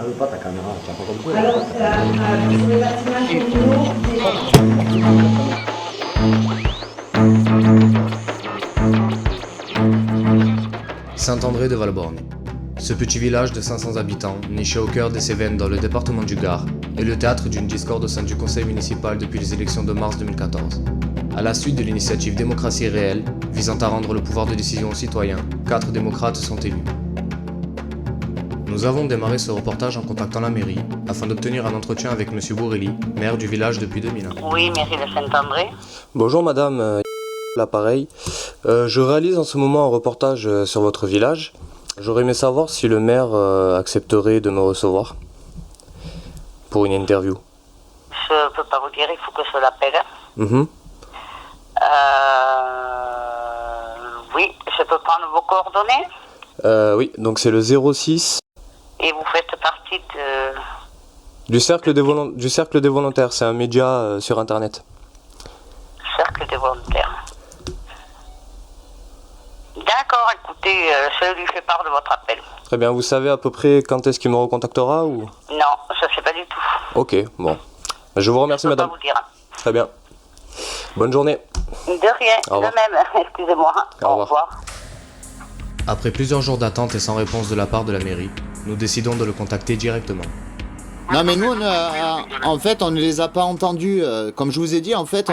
veut pas ta caméra, tu n'as pas compris. Alors, sur les bâtiments communaux, Saint-André de Valborgne. Ce petit village de 500 habitants, niché au cœur des Cévennes dans le département du Gard, est le théâtre d'une discorde au sein du conseil municipal depuis les élections de mars 2014. À la suite de l'initiative Démocratie réelle, visant à rendre le pouvoir de décision aux citoyens, 4 démocrates sont élus. Nous avons démarré ce reportage en contactant la mairie, afin d'obtenir un entretien avec M. Bourrelli, maire du village depuis 2001. Oui, mairie de Saint-André. Bonjour madame, l'appareil. Je réalise en ce moment un reportage sur votre village. J'aurais aimé savoir si le maire accepterait de me recevoir pour une interview. Je ne peux pas vous dire, il faut que je l'appelle. Oui, je peux prendre vos coordonnées. Oui, donc c'est le 06. Et vous faites partie de... Du cercle des volontaires, c'est un média sur internet. Cercle des volontaires. D'accord, écoutez, je lui fais part de votre appel. Très bien, vous savez à peu près quand est-ce qu'il me recontactera ou... Non, je ne sais pas du tout. Ok, bon. Je vous remercie Je peux madame. pas vous dire. Très bien. Bonne journée. De rien, Au revoir. de même, excusez-moi. Au revoir. Après plusieurs jours d'attente et sans réponse de la part de la mairie, nous décidons de le contacter directement. Non mais nous, en fait, on ne les a pas entendus. Comme je vous ai dit, en fait,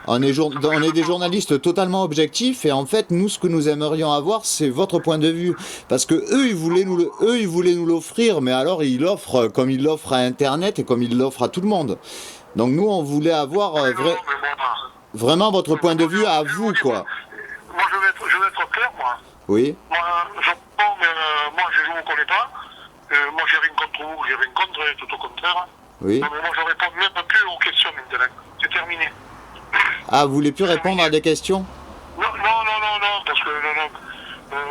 on est des journalistes totalement objectifs et en fait, nous, ce que nous aimerions avoir, c'est votre point de vue. Parce que eux, ils voulaient nous l'offrir, mais alors ils l'offrent comme ils l'offrent à Internet et comme ils l'offrent à tout le monde. Donc nous, on voulait avoir vraiment votre point de vue à vous, quoi. Moi, je vais être clair, moi. Oui. Moi, je ne vous connais pas. Moi, j'ai rien contre vous, j'ai rien contre, tout au contraire. Oui. Non, mais moi, je réponds même plus aux questions maintenant. C'est terminé. Ah, vous voulez plus répondre à des questions? Non, parce que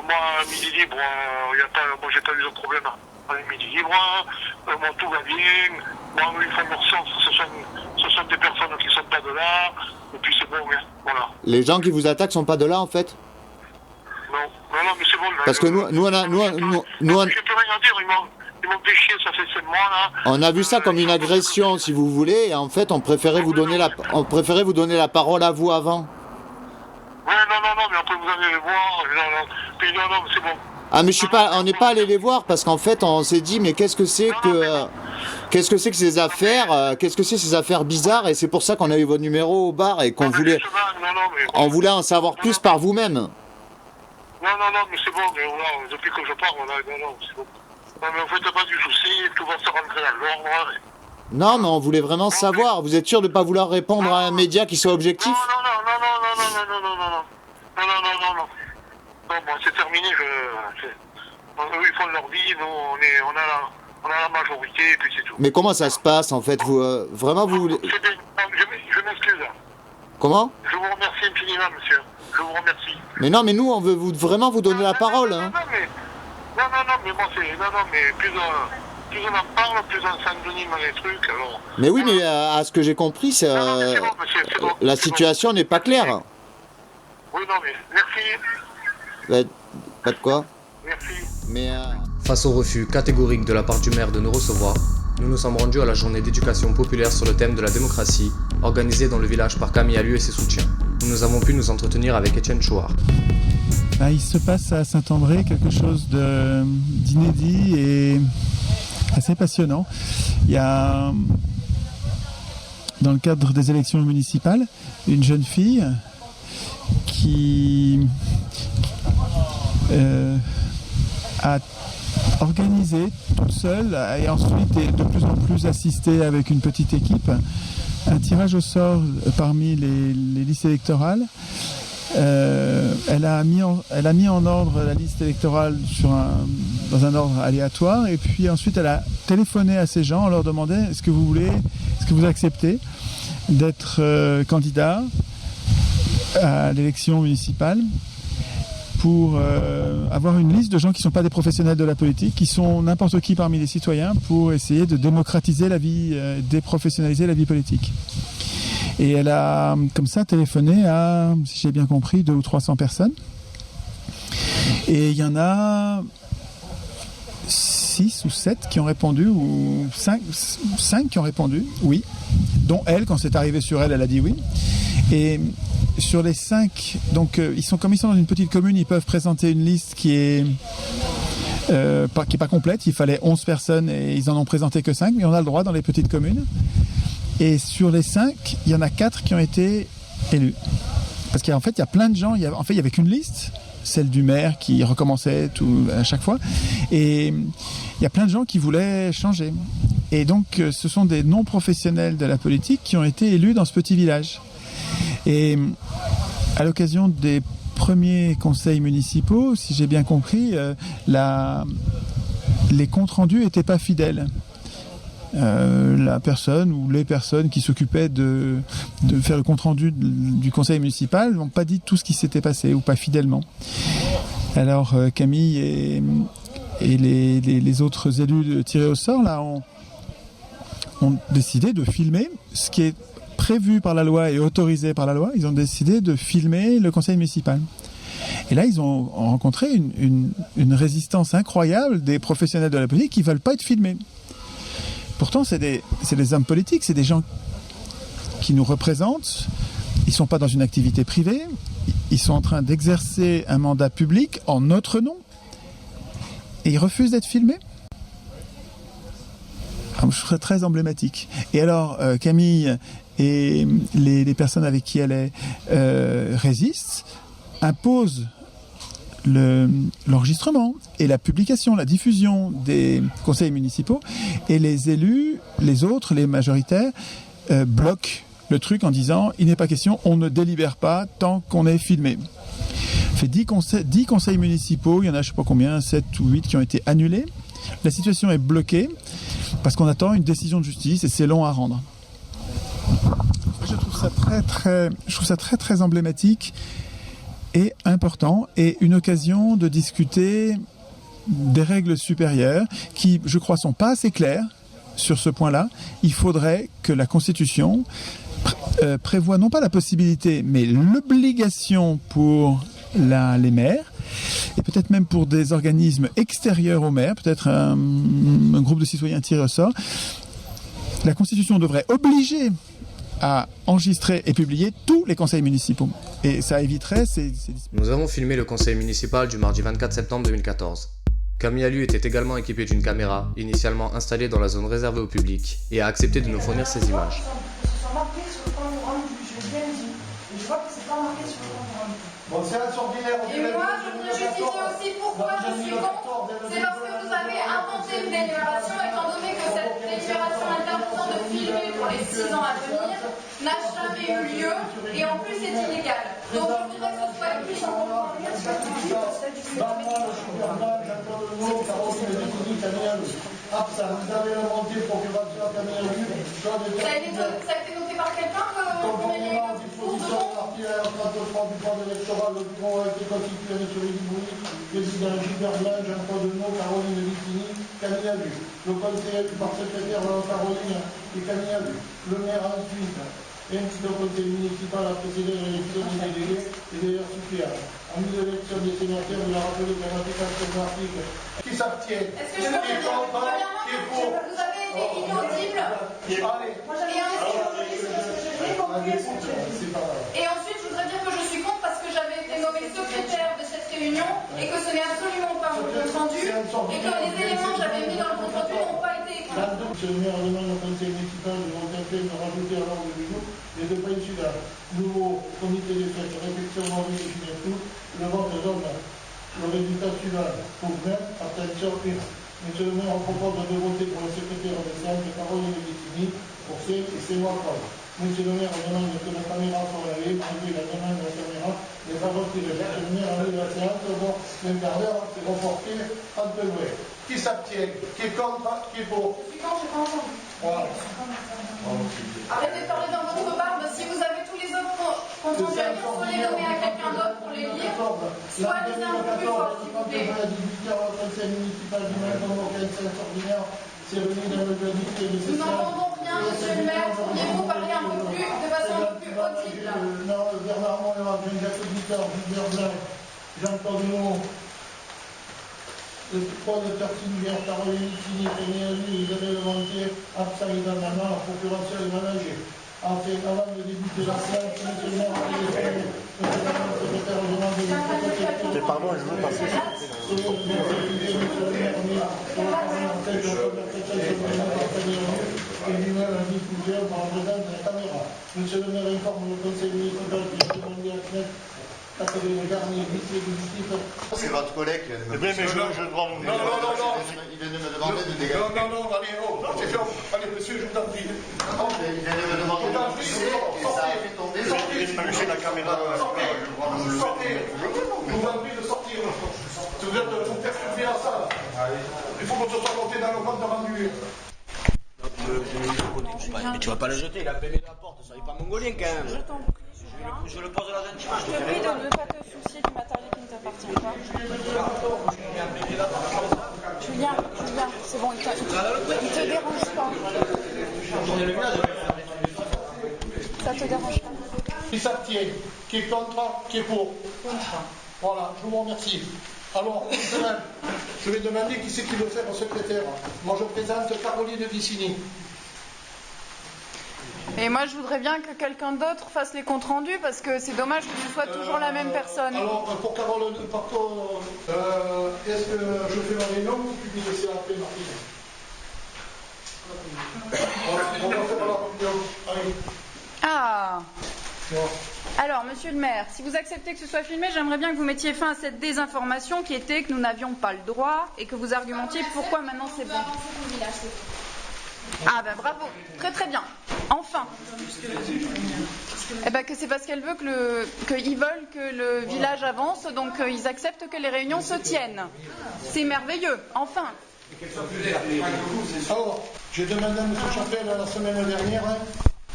moi, à midi libre, moi, j'ai pas eu de problème à midi libre. Moi, tout va bien. Moi, ils font leur sens. Ce sont des personnes qui ne sont pas de là. Et puis, c'est bon, hein, voilà. Les gens qui vous attaquent sont pas de là, en fait? Non, mais c'est bon. Là, Parce que nous, j'ai plus rien à dire. Ils m'ont péché, ça fait 7 mois, là. on a vu ça comme une agression, si vous voulez, et en fait, on préférait vous donner la parole à vous avant. Ouais, non, mais après, vous allez les voir. Puis, non, c'est bon. Ah, mais on n'est pas allé les voir parce qu'en fait, on s'est dit, mais qu'est-ce que c'est que ces affaires bizarres, et c'est pour ça qu'on a eu votre numéro au bar et qu'on voulait en savoir plus par vous-même. Non, mais c'est bon, mais voilà, depuis que je pars, voilà, non, c'est bon. Non, mais en fait, pas du souci, tout va se rentrer dans l'ordre. Non, mais on voulait vraiment savoir. Vous êtes sûr de ne pas vouloir répondre à un média qui soit objectif? Non. Non, bon, c'est terminé, eux, ils font leur vie, nous, on a la majorité, et puis c'est tout. Mais comment ça se passe, en fait? Vous voulez... C'est bien, je m'excuse. Comment? Je vous remercie infiniment, monsieur. Je vous remercie. Mais non, mais nous, on veut vraiment vous donner la parole, hein. Mais moi, mais plus on en parle, plus on s'envenime les trucs, alors... Mais oui, mais à ce que j'ai compris, c'est bon, monsieur, c'est bon. la situation n'est pas claire. Oui, non, mais merci. Pas de quoi? Merci. Mais... Face au refus catégorique de la part du maire de nous recevoir, nous nous sommes rendus à la journée d'éducation populaire sur le thème de la démocratie, organisée dans le village par Camille Allu et ses soutiens. Nous avons pu nous entretenir avec Étienne Chouard. Il se passe à Saint-André quelque chose d'inédit et assez passionnant. Il y a, dans le cadre des élections municipales, une jeune fille qui a organisé toute seule et ensuite est de plus en plus assistée avec une petite équipe un tirage au sort parmi les listes électorales. Elle a mis en ordre la liste électorale dans un ordre aléatoire, et puis ensuite elle a téléphoné à ces gens en leur demandant est-ce que vous acceptez d'être candidat à l'élection municipale pour avoir une liste de gens qui ne sont pas des professionnels de la politique, qui sont n'importe qui parmi les citoyens, pour essayer de démocratiser la vie, déprofessionnaliser la vie politique. Et elle a, comme ça, téléphoné à, si j'ai bien compris, 200 ou 300 personnes. Et il y en a 6 6 ou 7 qui ont répondu, ou 5 qui ont répondu oui, dont elle, quand c'est arrivé sur elle, elle a dit oui. Et sur les 5, donc comme ils sont dans une petite commune, ils peuvent présenter une liste qui est pas complète. Il fallait 11 personnes et ils en ont présenté que 5, mais on a le droit dans les petites communes. Et sur les 5, il y en a 4 qui ont été élus. Parce qu'en fait, il y a plein de gens, il y avait qu'une liste, celle du maire qui recommençait tout à chaque fois. Et il y a plein de gens qui voulaient changer. Et donc, ce sont des non-professionnels de la politique qui ont été élus dans ce petit village. Et à l'occasion des premiers conseils municipaux, si j'ai bien compris, les comptes rendus n'étaient pas fidèles. La personne ou les personnes qui s'occupaient de faire le compte rendu du conseil municipal n'ont pas dit tout ce qui s'était passé ou pas fidèlement. Alors Camille et les autres élus tirés au sort là ont décidé de filmer ce qui est prévu par la loi et autorisé par la loi. Ils ont décidé de filmer le conseil municipal. Et là, ils ont rencontré une résistance incroyable des professionnels de la politique qui ne veulent pas être filmés. Pourtant, c'est des hommes politiques, c'est des gens qui nous représentent. Ils ne sont pas dans une activité privée. Ils sont en train d'exercer un mandat public en notre nom. Et ils refusent d'être filmés. Alors, je serais très emblématique. Et alors, Camille et les personnes avec qui elle est résistent, imposent l'enregistrement et la publication, la diffusion des conseils municipaux, et les élus, les autres, les majoritaires, bloquent le truc en disant il n'est pas question, on ne délibère pas tant qu'on est filmé. Fait 10 conseils municipaux, il y en a je ne sais pas combien, 7 ou 8 qui ont été annulés. La situation est bloquée parce qu'on attend une décision de justice et c'est long à rendre. Je trouve ça très emblématique et important, et une occasion de discuter des règles supérieures qui, je crois, sont pas assez claires sur ce point-là. Il faudrait que la Constitution prévoit non pas la possibilité, mais l'obligation pour les maires, et peut-être même pour des organismes extérieurs aux maires, peut-être un groupe de citoyens tirés au sort. La Constitution devrait obliger à enregistrer et publier tous les conseils municipaux. Et ça éviterait ces... Nous avons filmé le conseil municipal du mardi 24 septembre 2014. Camille Alu était également équipé d'une caméra, initialement installée dans la zone réservée au public, et a accepté de nous fournir ces images. Bon, c'est extraordinaire. Et moi, je voudrais justifier aussi pourquoi je suis contre. C'est parce que vous avez inventé une délibération, étant donné que cette délibération interdisant de filmer pour les 6 ans à venir n'a jamais eu lieu, et en plus c'est illégal. Donc je voudrais que ce soit plus en Ça a été noté par quelqu'un que vous ayez le cours de nom. du code électoral, le bureau a été constitué M. Véliboui, président Gilbert Blanc, Jean-Paul Denot, Caroline Vicini, Camille Alu. Le conseiller par secrétaire Caroline et Camille Alu. Le maire ensuite, ainsi le conseil municipal a précédé l'élection des délégués et des suppléants. En mise d'élection des sénateurs, il a rappelé qu'un article qui s'abstient. Est-ce que je peux dire, vous avez été inaudible. Et ensuite, je voudrais dire que je suis contre parce que j'avais été nommé secrétaire de cette réunion et que ce n'est absolument pas mon compte rendu et que les éléments que j'avais mis dans le compte rendu n'ont pas été écrits. Le maire demande au conseil municipal de contacter de rajouter à l'ordre du jour les deux points suivants. Nouveau comité des fêtes, réflexion morale et signature, le vote donne le résultat suivant. Pour même, abstention 1. Monsieur le maire, on propose de voter pour le secrétaire de séance de Caroline Vicini pour C et c'est moi contre. Monsieur le maire, on demande que la caméra soit allée, malgré la demande de la caméra n'est pas retirée. Monsieur le maire, allez la séance, bon, un quart d'heure, c'est reporté en deux lois. Qui s'abstient? Qui est contre? Qui est pour? Je suis contre, j'ai pas entendu. Voilà. Arrêtez de parler dans votre barbe. Si vous avez tous les autres comptes rendus à lire, soit les donner à quelqu'un d'autre pour les lire, soit les un peu plus fort, s'il vous plaît. Le conseil municipal du maire de l'organisation extraordinaire s'est réuni dans le planning Nous n'entendons rien, monsieur le maire. Pourriez-vous parler un peu plus, de façon un peu plus audible? Non, Bernard Mollard, Jacques Victor, Gilbert Blanc, Jean-Paul Denot, le poids de Pertinière, Caroline, Fini, Pénélogie, Isabelle Montier, absent également, la procuration est managée. Enfin, avant le début de la séance, monsieur le maire, Pardon, je veux passer. Monsieur le maire informe le conseil municipal qui a demandé à CNET C'est votre collègue qui vient de me Mais je dois vous dire. Il vient de me demander de dégager. Non, allez, allez, monsieur, je vous en prie. Non, mais il vient de me demander de dégager et ça a fait tomber. J'ai la caméra. Sortez. Je vous en prie de sortir. Si vous êtes vous perturbez la salle. Il faut qu'on se soit monté dans le compte rendu. Mais tu vas pas le jeter, il a payé la porte, soyez pas mongolien quand même. Je t'en prie, Julien. Je le pose à la dentiste. Je te prie de ne pas te soucier du matériel qui ne t'appartient pas. Julien, c'est bon, il te dérange pas. Ça te dérange pas. Qui s'abstient, qui est contre, qui est pour. Voilà, je vous remercie. Alors, je vais demander qui c'est qui veut faire au secrétaire. Moi, je présente Caroline Vicini. Et moi, je voudrais bien que quelqu'un d'autre fasse les comptes rendus parce que c'est dommage que ce soit toujours la même personne. Alors, pour Caroline, par contre, est-ce que je fais ma réunion ou tu me laisses appeler Martine? On va faire la réunion. Allez. Ah. Bon. Alors, monsieur le maire, si vous acceptez que ce soit filmé, j'aimerais bien que vous mettiez fin à cette désinformation qui était que nous n'avions pas le droit et que vous argumentiez pourquoi maintenant c'est bon. Ah ben bravo, très très bien. Enfin. Eh ben que c'est parce qu'elle veut qu'ils veulent que le village avance, donc ils acceptent que les réunions se tiennent. C'est merveilleux, enfin. Alors, j'ai demandé à M. Chapelle la semaine dernière,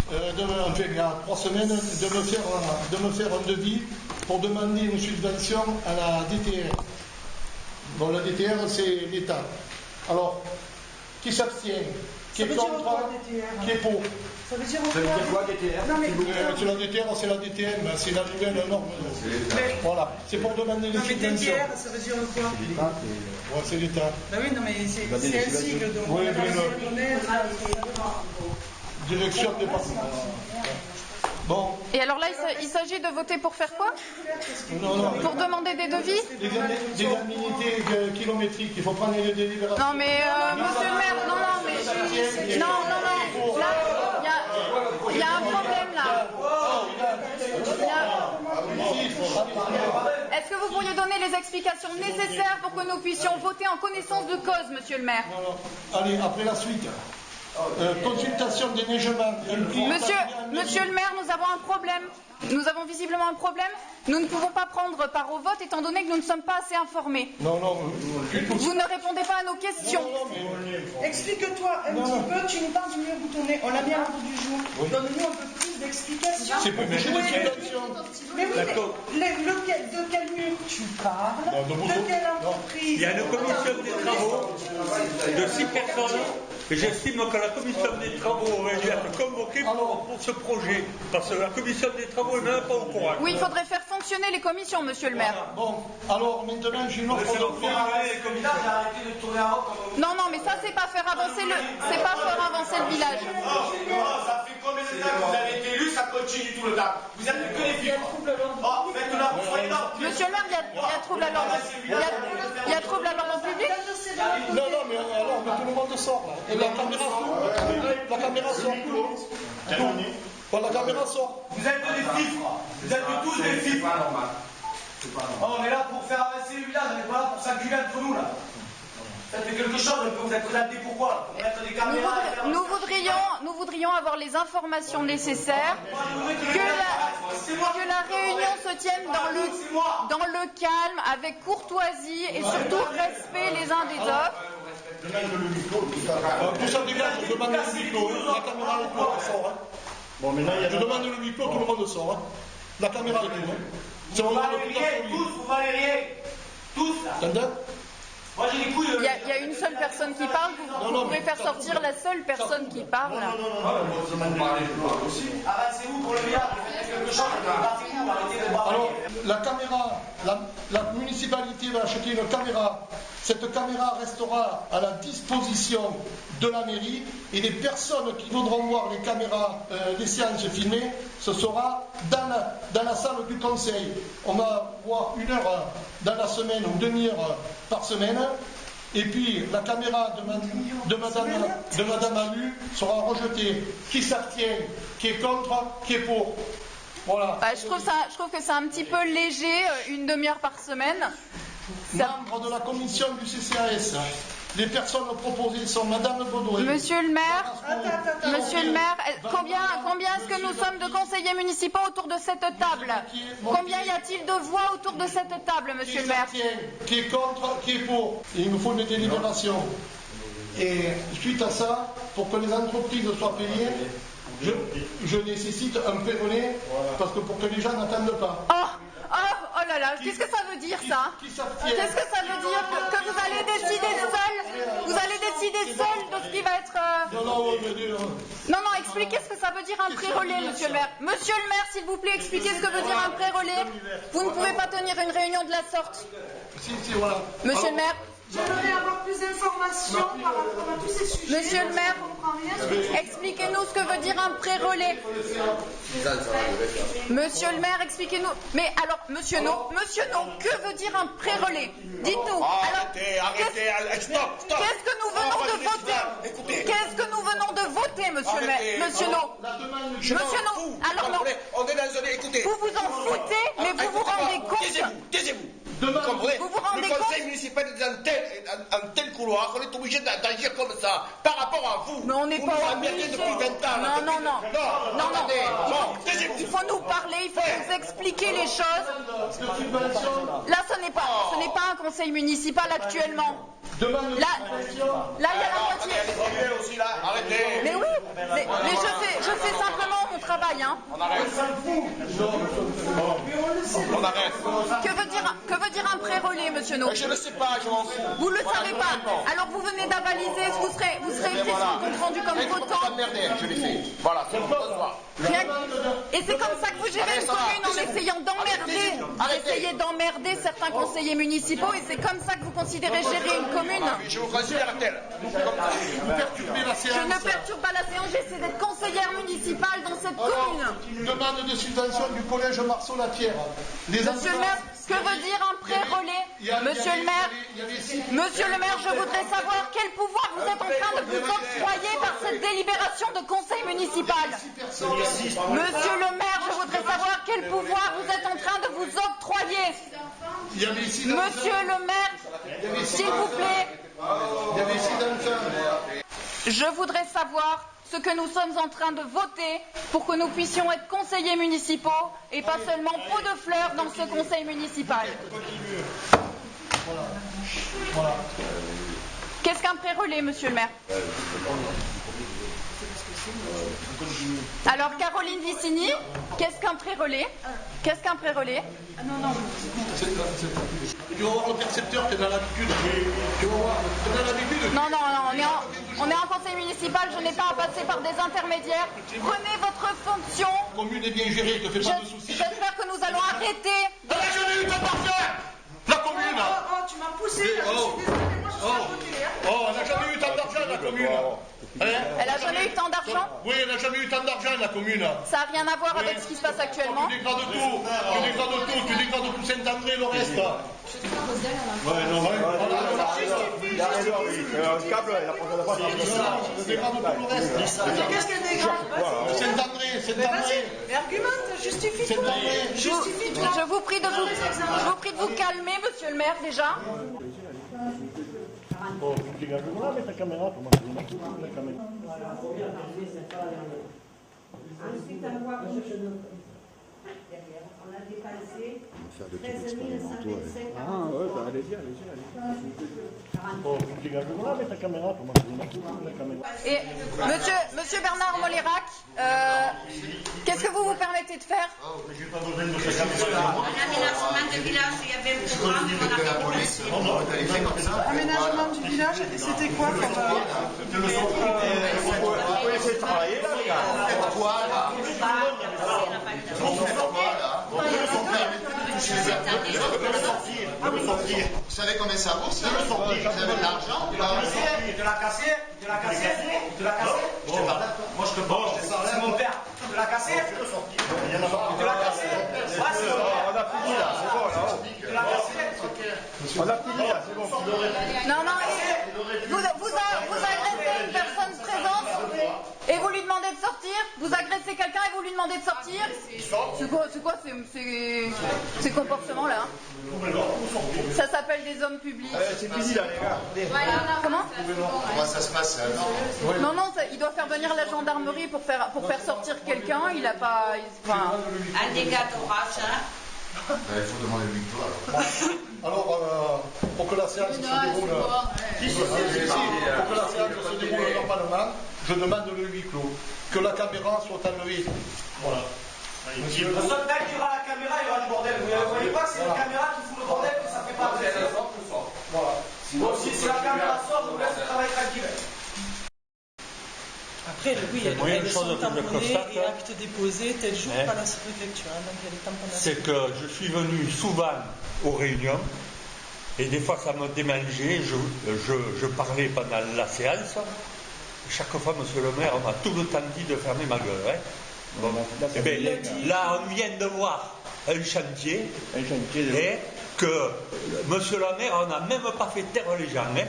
il y a 3 semaines, de me faire un devis pour demander une subvention à la DTR. Bon, la DTR, c'est l'État. Alors, qui s'abstient? Qui est contre? Qui est pour? Ça veut dire quoi, DTR? Non, mais... C'est la DTR, c'est la DTM, c'est la nouvelle norme. Voilà, c'est pour demander les subventions. DTR, ça veut dire quoi? Ouais, c'est l'État. Bah oui, non, mais c'est un sigle, donc Oui, on va le connaître. Direction départementale. Bon. Et alors là, il s'agit de voter pour faire quoi? Non. Pour demander des devis? Des indemnités kilométriques, il faut prendre les délibérations. Non mais monsieur le maire, non, là, il y a un problème là. Est-ce que vous pourriez donner les explications nécessaires pour que nous puissions voter en connaissance de cause, monsieur le maire? Non. Allez, après la suite. Consultation des neigements. Monsieur le maire, nous avons un problème. Nous avons visiblement un problème. Nous ne pouvons pas prendre part au vote étant donné que nous ne sommes pas assez informés. Non. Vous ne répondez pas à nos questions. Explique-toi un petit peu, tu nous parles du mur boutonné. On l'a mis à l'ordre du jour. Donne-nous un peu plus d'explications. C'est pour toucher des subventions. Mais oui, de quel mur tu parles? De quelle entreprise? Il y a une commission des travaux de 6 personnes. Et j'estime que la commission des travaux aurait dû être convoquée pour ce projet. Parce que la commission des travaux n'est même pas au courant. Oui, il faudrait faire fonctionner les commissions, monsieur le maire. Bon, alors maintenant j'ai une offre d'emploi. Non, mais ça, c'est pas faire avancer le village. Ça fait combien de temps que vous avez été élu, ça continue tout le temps. Vous êtes que les filles. Oh, faites-la, vous soyez là. Monsieur le maire, il y a trouble à l'ordre. Il y a trouble à l'ordre public. Non, mais alors, tout le monde sort là. Et la caméra sort. Bon, la caméra sort. Vous êtes des fifres. Vous êtes tous des fifres. On est là pour faire avancer le village, on n'est pas là pour s'enculer entre nous là. Faites quelque chose, vous êtes présenté pourquoi? Pour mettre des caméras. Nous voudrions avoir les informations nécessaires, que la réunion se tienne dans le calme, avec courtoisie et surtout respect les uns des autres. Tout ça dégage, je demande le huis clos. La caméra est clos, elle sort. Bon, maintenant, Je demande le huis clos, tout le monde sort. La caméra est clos. Vous valez rien, tous, vous valez rien. Tous là. T'entends? Moi j'ai les couilles. Il y a une seule personne qui parle, vous pouvez faire sortir la seule personne qui parle. Avancez-vous pour le milliard, faites quelque chose, partez-vous, arrêtez de barrer. Alors, la caméra, la municipalité va acheter une caméra. Cette caméra restera à la disposition de la mairie et les personnes qui voudront voir les caméras, les séances filmées, ce sera dans la salle du conseil. On va voir 1 heure dans la semaine ou demi-heure par semaine. Et puis la caméra de Madame Alu sera rejetée. Qui s'abstient, qui est contre, qui est pour. Voilà. Je trouve que c'est un petit peu léger, 1 demi-heure par semaine. Membres de la commission du CCAS, les personnes proposées sont Madame Baudouin. Monsieur le maire, combien est-ce que nous sommes de conseillers municipaux autour de cette table? Combien y a-t-il de voix autour de cette table, monsieur le maire? Qui est contre, qui est pour. Et il nous faut une délibération. Et suite à ça, pour que les entreprises soient payées, je nécessite un pré-relais, parce que pour que les gens n'attendent pas. Oh là là, qu'est-ce que ça veut dire ça? Qu'est-ce que ça veut dire que vous allez décider seul? Vous allez décider seul de ce qui va être... Non, expliquez ce que ça veut dire un pré-relais, monsieur le maire. Monsieur le maire, s'il vous plaît, expliquez ce que veut dire un pré-relais. Vous ne pouvez pas tenir une réunion de la sorte. Voilà. Monsieur le maire. J'aimerais avoir plus d'informations par rapport à tous ces sujets. Monsieur le maire, expliquez-nous ce que veut dire un pré-relais. Monsieur le maire, expliquez-nous. Mais alors, monsieur No, que veut dire un pré-relais? Dites-nous. Arrêtez, stop. Qu'est-ce que nous venons de voter? Qu'est-ce que nous venons de voter, monsieur le maire? Monsieur No. Monsieur No. Alors non. On est dans une... Écoutez. Vous vous en foutez, mais vous vous rendez compte. Taisez-vous. Vous vous rendez le conseil municipal est dans un tel couloir qu'on est obligé d'agir comme ça, par rapport à vous. Mais on n'est pas obligé. Depuis 20 ans. Non. Il faut nous parler, il faut nous expliquer les choses. Là, ce n'est pas un conseil municipal actuellement. Là, il y a la moitié. Mais oui, mais je fais simplement mon travail. On arrête. Que veut dire un pré-relais, monsieur No? Je ne sais pas, je m'en fous. Vous ne le savez pas. Alors vous venez d'avaliser, vous serez écrit sur le compte rendu comme votant. Je l'ai fait. Voilà, c'est bon. Et c'est comme ça que vous gérez une commune, en essayant d'emmerder. Vous essayez d'emmerder certains conseillers municipaux et c'est comme ça que vous considérez gérer une commune. Je vous considère tel. Je ne perturbe pas la séance, j'essaie d'être conseillère municipale dans cette commune. Demande de subvention du collège Marceau-Lapierre. Monsieur le maire, que veut dire un pré-relais? Monsieur le maire, je voudrais savoir quel pouvoir vous êtes en train de vous octroyer par cette délibération de conseil municipal. Monsieur le maire, je voudrais savoir quel pouvoir vous êtes en train de vous octroyer. Monsieur le maire, s'il vous plaît. Je voudrais savoir ce que nous sommes en train de voter pour que nous puissions être conseillers municipaux et pas seulement pot de fleurs dans ce conseil municipal. Qu'est-ce qu'un pré-relais, monsieur le maire? Alors, Caroline Vicini, qu'est-ce qu'un pré-relais? Qu'est-ce qu'un pré-relais? Non. Tu vas voir le percepteur, tu es dans l'habitude. Tu vas voir, tu es dans l'habitude. Non, on est en conseil municipal, je n'ai pas à passer par des intermédiaires. Prenez votre fonction. La commune est bien gérée, ne te fais pas de soucis. J'espère que nous allons arrêter. Elle n'a jamais eu tant d'argent, la commune. Tu m'as poussé, là, je suis désolée, moi je suis impopulaire. Elle n'a jamais eu tant d'argent, la commune. Elle n'a jamais eu tant d'argent? Oui, elle n'a jamais eu tant d'argent, la commune. Ça n'a rien à voir avec ce qui se passe actuellement. Tu dégrades tout Saint-André, le reste. Ouais, non, le câble, il a posé la base. Je dégrade tout le reste. Qu'est-ce qu'elle dégrade? Saint-André. Mais argumente, justifie-toi. Je vous prie de vous calmer, monsieur le maire, déjà. Bon, tu dégages là avec ta caméra, comment tu la caméra. On a dépensé Faire de 13 125 Ah ouais, bah allez-y. Oh, tu dégages là avec ta caméra, comment tu la caméra. Et monsieur Bernard Molérac, qu'est-ce que vous vous permettez de faire? L'aménagement du village, il y avait un programme qu'on a fait. Aménagement du village, c'était quoi comme... Vous laissez travailler là, les gars. Faites quoi là? Vous savez combien ça vaut ça? Vous avez de l'argent? De la casser? Moi je te parle, c'est mon père. De la casser? De la casser? Ouais, c'est mon père. On a fini là, c'est bon là. De la casser? On a fini là, c'est bon. Non, vous agressez une personne présente et vous lui demandez de sortir. Vous agressez quelqu'un et vous lui demandez de sortir. C'est quoi ces comportements-là? Ça s'appelle des hommes publics. C'est fini là, les gars. Comment? Comment ça se passe Non, il doit faire venir la gendarmerie pour faire sortir quelqu'un. Il a pas. Un dégât d'orage, hein. Il faut demander le victoire. Alors, pour que la séance se déroule normalement, je demande le huis clos. Que la caméra soit enlevée. Voilà. Le seul gars qui aura la caméra, il y aura du bordel. Vous ne voyez pas que c'est la caméra qui fout le bordel, que ça fait pas de Voilà. Bon, si la caméra sort, je vous laisse travailler tranquille. Après, oui, La moyenne elles chose sont que je tamponnées constate, et actes déposés tel jour hein, par la sous-préfecture. Donc il y a des tamponnages. c'est que je suis venu souvent aux réunions et des fois ça me démangeait, je parlais pendant la séance. Chaque fois, monsieur le maire m'a tout le temps dit de fermer ma gueule. Hein. Bon, eh bien, là, on vient de voir un chantier et que monsieur le maire, on n'a même pas fait taire les gens. Hein.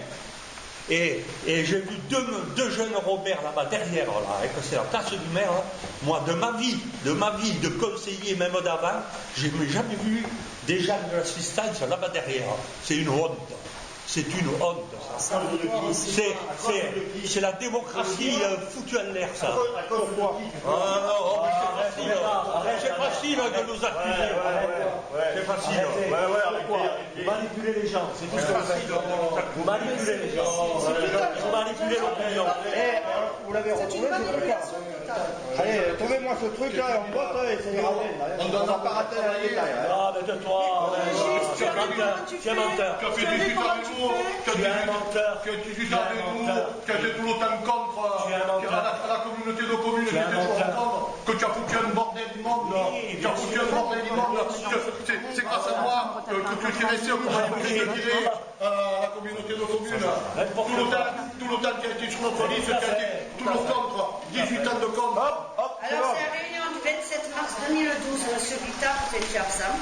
Et j'ai vu deux jeunes Robert là-bas derrière, là, et que c'est la place du maire. Moi, de ma vie de conseiller, même d'avant, je n'ai jamais vu des gens de l'assistance là-bas derrière. C'est une honte. C'est une honte, ça. C'est la démocratie foutue en l'air, ça. C'est facile de nous accuser. C'est facile. Vous manipulez les gens, c'est tout ce que vous faites. Vous manipulez les gens. Vous manipulez l'opinion. Vous l'avez retrouvé, ce truc-là. Allez, trouvez-moi ce truc-là et on vote et c'est grave. On ne doit pas rater la détail. Ah, mais de toi, tu es menteur. Tu as fait 18 ans avec nous, tu as 18 ans avec nous, tu as fait tout l'automne contre à la communauté de communes, tu étais toujours contre, que tu as foutu un bordel d'immonde, tu as foutu un bordel d'immonde, c'est grâce à moi que tu es resté pour manipuler de tirer à la communauté de communes. Tout l'automne qui a été sur notre liste, qui a été toujours contre, 18 ans de contre. Alors c'est la réunion du 27 mars 2012, M. Guittard, vous étiez absent.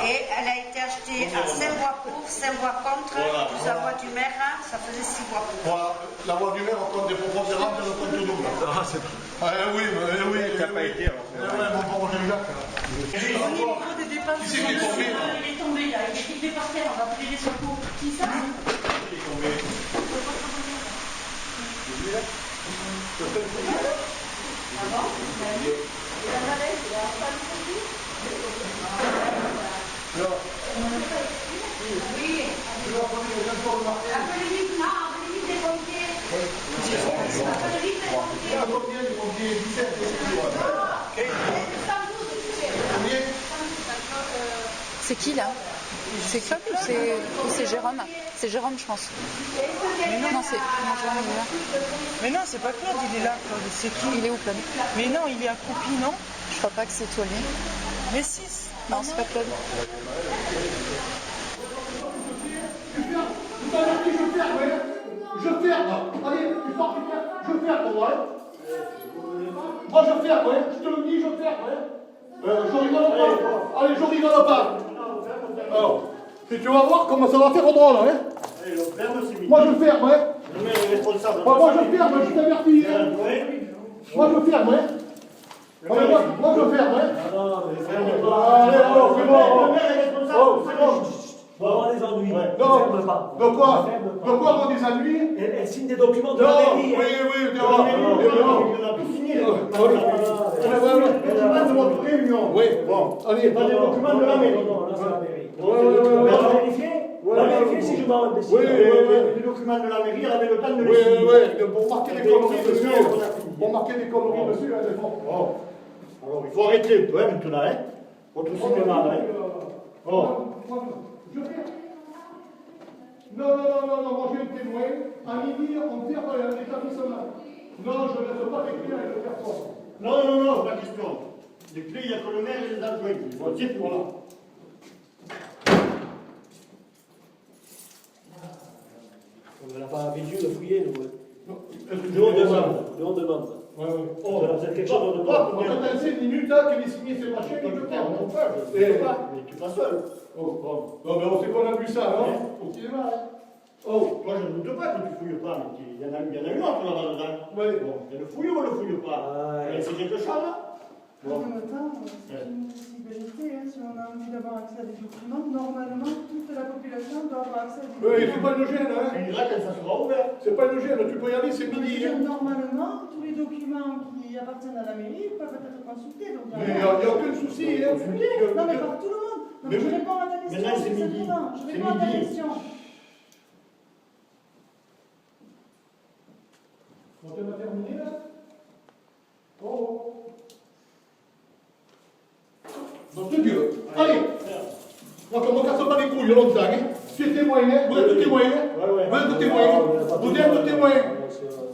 Et elle a été achetée à 5 voix pour, 5 voix contre, plus la voix du maire, ça faisait 6 voix pour. Voilà, la voix du maire, on compte des propositions, elle compte nous. Oui. Tu n'as pas été alors. Bon, Jacques. Au niveau des dépenses, Qui c'est qui est tombé? Il est tombé là, il est tombé par terre, on va appeler les secours. Qui ça? Il est tombé. C'est qui là? C'est Claude ou c'est Jérôme? C'est Jérôme, je pense. Non, c'est Jérôme, il est là. Mais non, c'est pas Claude, il est là, Claude. C'est qui? Il est où, Claude? Mais non, il est accroupi, non? Je crois pas que c'est toi, lui. Mais si. Non, c'est pas Claude. Je ferme. Allez, tu sors du ferme. Je ferme pour moi. Moi, je ferme, ouais. Je te le dis, je ferme, ouais. Je rigole pas. Allez, je rigole pas. Alors, tu vas voir comment ça va faire au drôle, hein. Moi, je ferme, ouais. Moi, je ferme, je t'avertis. Moi, je ferme, ouais. Moi, je ferme, ouais. Allez, alors, c'est bon. Oh, c'est bon. On va avoir des ennuis. Ouais. Ne Non. ferme pas. De quoi? Ne ferme pas. De quoi avoir des ennuis? Elle signe des documents de Non, la mairie. oui, hein. de la mairie. On a tout signé. Les documents de votre réunion. Oui, bon. Allez, Pas des documents de la mairie. Non, là c'est la mairie. Ouais. On va vérifier. On va vérifier si je m'en décide. Oui. Les documents de la mairie, elle avait le temps de les Oui, signer. pour marquer des conneries dessus. Pour marquer des conneries dessus, hein, c'est bon. Alors il faut arrêter un peu maintenant, hein. Votre cinéma, hein. Non, moi j'ai un témoin. À midi, on ferme l'établissement. Non, je ne laisse pas les clés avec le personne. Non, pas question. Les clés, il n'y a que le maire et les adjoints. Voilà. On n'a pas l'habitude de fouiller, nous. Nous on demande. C'est quelque chose de toi. On attend 5 minutes qu'il ait signé ses machins, il peut faire. Mais tu es pas seul. Non, mais on sait qu'on a vu ça, non? Au cinéma, hein? Toi, je ne doute pas que tu fouilles pas, mais il y en a une autre là-bas dedans. Oui. Elle le fouille ou elle ne le fouille pas? C'est quelque chose là? En même temps, c'est une possibilité, si on a envie d'avoir accès à des documents, normalement, toute la population doit avoir accès à des documents. Oui, c'est pas une gêne, hein? Tu diras quand ça sera ouvert. C'est pas une gêne, tu peux y aller, c'est midi. Normalement, tous les documents qui appartiennent à la mairie peuvent être consultés. Donc Mais il n'y a aucun souci, hein? Non, mais par tout le monde. Donc je réponds à ta question. Maintenant, c'est midi. Je réponds à ta question. On a terminé, là? Donc, de Dieu. Allez. Donc, on ne casse pas les couilles longtemps, hein? Tu es témoin, hein? Vous êtes témoin, hein? Vous êtes témoin. Vous êtes témoin.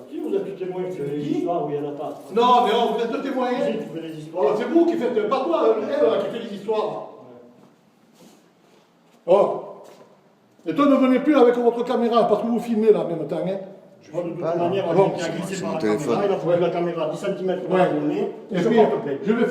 Si vous êtes témoin, tu fais des histoires où il n'y en a pas. Non, mais vous êtes témoin, hein? Si, tu fais des histoires. C'est vous qui faites, pas toi, elle qui fait les histoires. Et toi, ne venez plus avec votre caméra, parce que vous filmez là en même temps, hein? De toute manière, on a glissé par la caméra, il a trouvé la caméra 10 cm dans le nez, et puis, je vais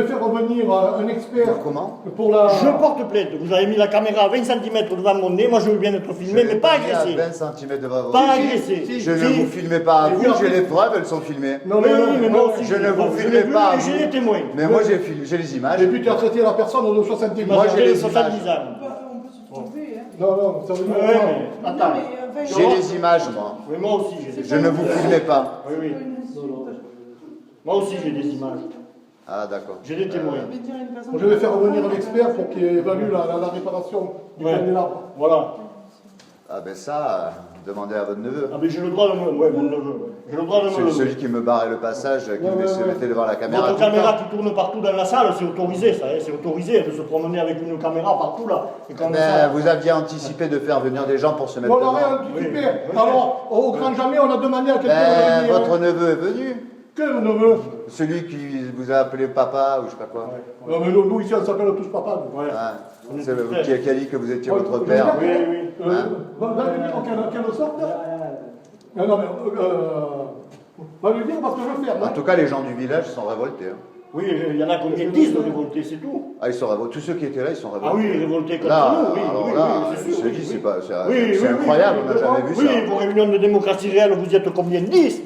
faire revenir un expert. Comment? Pour la... Je porte plainte. Vous avez mis la caméra à 20 cm devant mon nez, moi je veux bien être filmé, mais pas agressé. À 20 cm devant vous. Pas agressé. Je ne vous filmais pas à vous, j'ai les preuves, elles sont filmées. Non, mais moi aussi. Je ne vous filmais pas à vous. J'ai les témoins. Mais moi j'ai les images. Et puis tu as traité la personne de 70 ans. Moi j'ai les 70 images. ans. On peut se tromper, hein. Non, ça veut dire... Attends. J'ai les images, moi. Oui, moi aussi j'ai des Je ne vous filmais pas. Oui. Moi aussi j'ai des images. Ah, d'accord. J'ai des témoins. Je vais faire revenir un expert pour qu'il évalue la réparation du candélabre. Voilà. Ah ben ça, demandez à votre neveu. Ah mais j'ai le droit de me... Ouais, mon neveu. J'ai le droit de me... Celui qui me barrait le passage, qui me se mettait devant la caméra. Votre caméra qui tourne partout dans la salle, c'est autorisé, ça, c'est autorisé de se promener avec une caméra partout là. Et comme ça... Vous aviez anticipé de faire venir des gens pour se mettre On devant. aurait anticipé. Alors, au grand jamais, on a demandé à quelqu'un de venir. Votre neveu est venu. Quel neveu? Celui qui vous a appelé papa ou je sais pas quoi. Non, mais nous ici, on s'appelle tous papa. Ah, c'est vous qui a dit que vous étiez votre père. Oui. Va lui dire en quelle sorte? Non, mais... va lui dire parce que je ferme. En tout cas, les gens du village sont révoltés. Hein. Oui, il y en a combien? 10 de révoltés, c'est tout. Ah, ils sont révoltés. Tous ceux qui étaient là, ils sont révoltés. Ah oui, révoltés contre là, nous, oui. Alors oui, là, c'est sûr. C'est incroyable, on n'a jamais vu ça. Oui, vos réunions de démocratie réelle, vous y êtes combien? 10,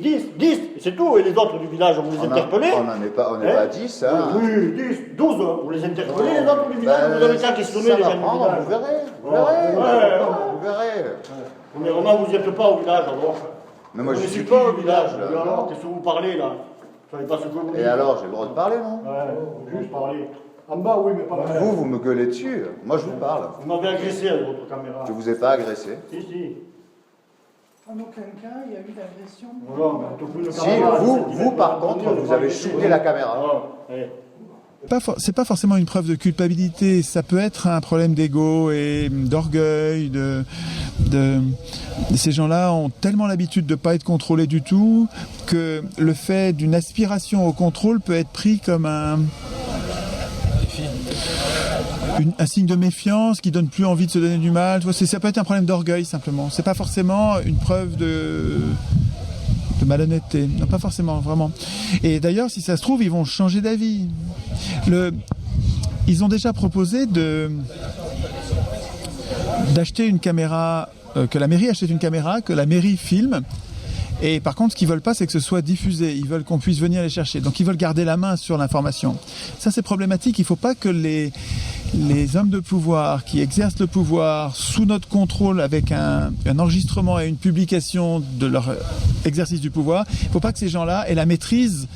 c'est tout. Et les autres du village, vous les interpellez? On n'est pas à 10, hein. Oui, 10, 12, vous les interpellez, les autres du village, vous avez qu'à questionner les gens du village. Vous verrez. Mais vraiment, vous n'y êtes pas au village, alors. Mais moi, je suis pas au village, là. Alors, qu'est-ce que vous parlez, là? Vous savez pas ce que vous dites. Et alors, j'ai le droit de parler, non? Ouais, juste parler. En bas, oui, mais pas là. Vous me gueulez dessus. Moi, je vous parle. Vous m'avez agressé avec votre caméra. Je vous ai pas agressé. Si. En aucun cas, il y a eu d'agression. Voilà, mais on te fout une Si, caméra. vous, par contre, vous avez shooté la caméra. C'est pas forcément une preuve de culpabilité, ça peut être un problème d'ego et d'orgueil. Ces gens-là ont tellement l'habitude de ne pas être contrôlés du tout que le fait d'une aspiration au contrôle peut être pris comme un signe de méfiance qui donne plus envie de se donner du mal. Ça peut être un problème d'orgueil simplement. C'est pas forcément une preuve de malhonnêteté. Non, pas forcément, vraiment. Et d'ailleurs, si ça se trouve, ils vont changer d'avis. Ils ont déjà proposé d'acheter une caméra, que la mairie achète une caméra, que la mairie filme. Et par contre, ce qu'ils veulent pas, c'est que ce soit diffusé. Ils veulent qu'on puisse venir les chercher. Donc, ils veulent garder la main sur l'information. Ça, c'est problématique. Il faut pas que les les hommes de pouvoir qui exercent le pouvoir sous notre contrôle avec un enregistrement et une publication de leur exercice du pouvoir, il ne faut pas que ces gens-là aient la maîtrise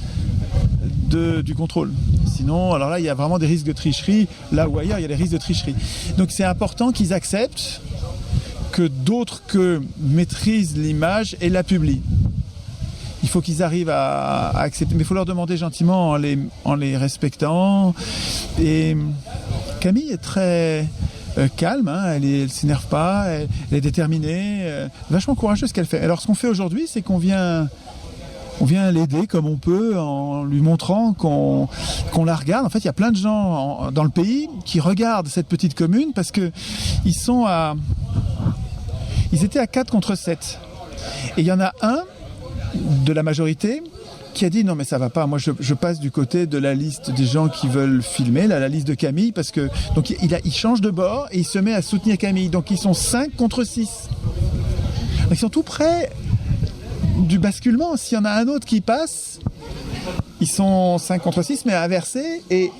du contrôle. Sinon, alors là, il y a vraiment des risques de tricherie. Là ou ailleurs, il y a des risques de tricherie. Donc c'est important qu'ils acceptent que d'autres que maîtrisent l'image et la publient. Il faut qu'ils arrivent à accepter, mais il faut leur demander gentiment en les respectant. Et Camille est très calme, hein, elle s'énerve pas, elle est déterminée, vachement courageuse ce qu'elle fait. Alors ce qu'on fait aujourd'hui, c'est qu'on vient l'aider comme on peut en lui montrant qu'on la regarde. En fait, il y a plein de gens dans le pays qui regardent cette petite commune parce que ils étaient à 4 contre 7. Et il y en a un de la majorité qui a dit non mais ça va pas, moi je passe du côté de la liste des gens qui veulent filmer, la liste de Camille, parce que donc il change de bord et il se met à soutenir Camille. Donc ils sont 5 contre 6. Ils sont tout près du basculement. S'il y en a un autre qui passe, ils sont 5 contre 6 mais inversés et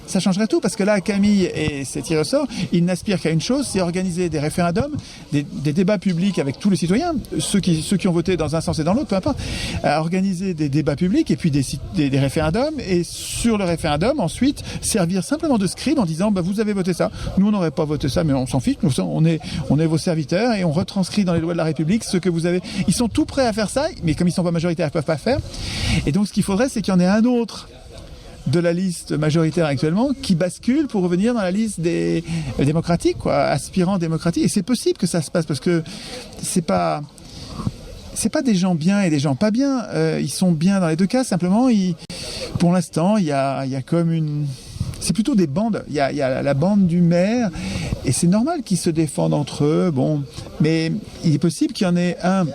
ça changerait tout, parce que là, Camille et ses tirés au sort, ils n'aspirent qu'à une chose, c'est organiser des référendums, des débats publics avec tous les citoyens, ceux qui ont voté dans un sens et dans l'autre, peu importe, à organiser des débats publics et puis des référendums, et sur le référendum, ensuite, servir simplement de scribe en disant, bah, vous avez voté ça, nous on n'aurait pas voté ça, mais on s'en fiche, on est vos serviteurs, et on retranscrit dans les lois de la République ce que vous avez. Ils sont tout prêts à faire ça, mais comme ils ne sont pas majoritaires, ils ne peuvent pas faire. Et donc ce qu'il faudrait, c'est qu'il y en ait un autre de la liste majoritaire actuellement qui bascule pour revenir dans la liste des démocratiques, quoi, aspirants démocratiques. Et c'est possible que ça se passe, parce que c'est pas des gens bien et des gens pas bien. Ils sont bien dans les deux cas. Simplement, pour l'instant, il y a comme c'est plutôt des bandes. Il y a la bande du maire, et c'est normal qu'ils se défendent entre eux. Bon, mais il est possible qu'il y en ait un.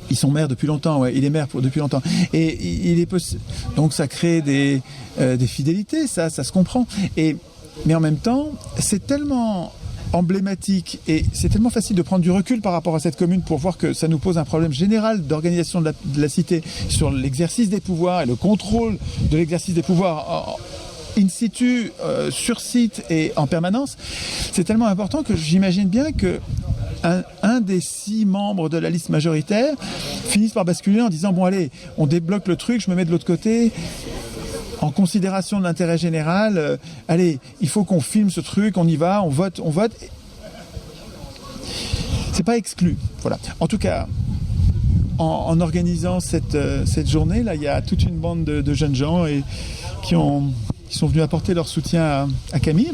Ils sont maires depuis longtemps, ouais. Il est maire depuis longtemps. Et il est possible. Donc ça crée des fidélités, ça se comprend. Mais en même temps, c'est tellement emblématique et c'est tellement facile de prendre du recul par rapport à cette commune pour voir que ça nous pose un problème général d'organisation de la cité sur l'exercice des pouvoirs et le contrôle de l'exercice des pouvoirs in situ, sur site et en permanence. C'est tellement important que j'imagine bien que un des 6 membres de la liste majoritaire finissent par basculer en disant bon allez, on débloque le truc, je me mets de l'autre côté, en considération de l'intérêt général, allez, il faut qu'on filme ce truc, on y va, on vote. C'est pas exclu, voilà. En tout cas, en organisant cette journée là, il y a toute une bande de jeunes gens qui sont venus apporter leur soutien à Camille.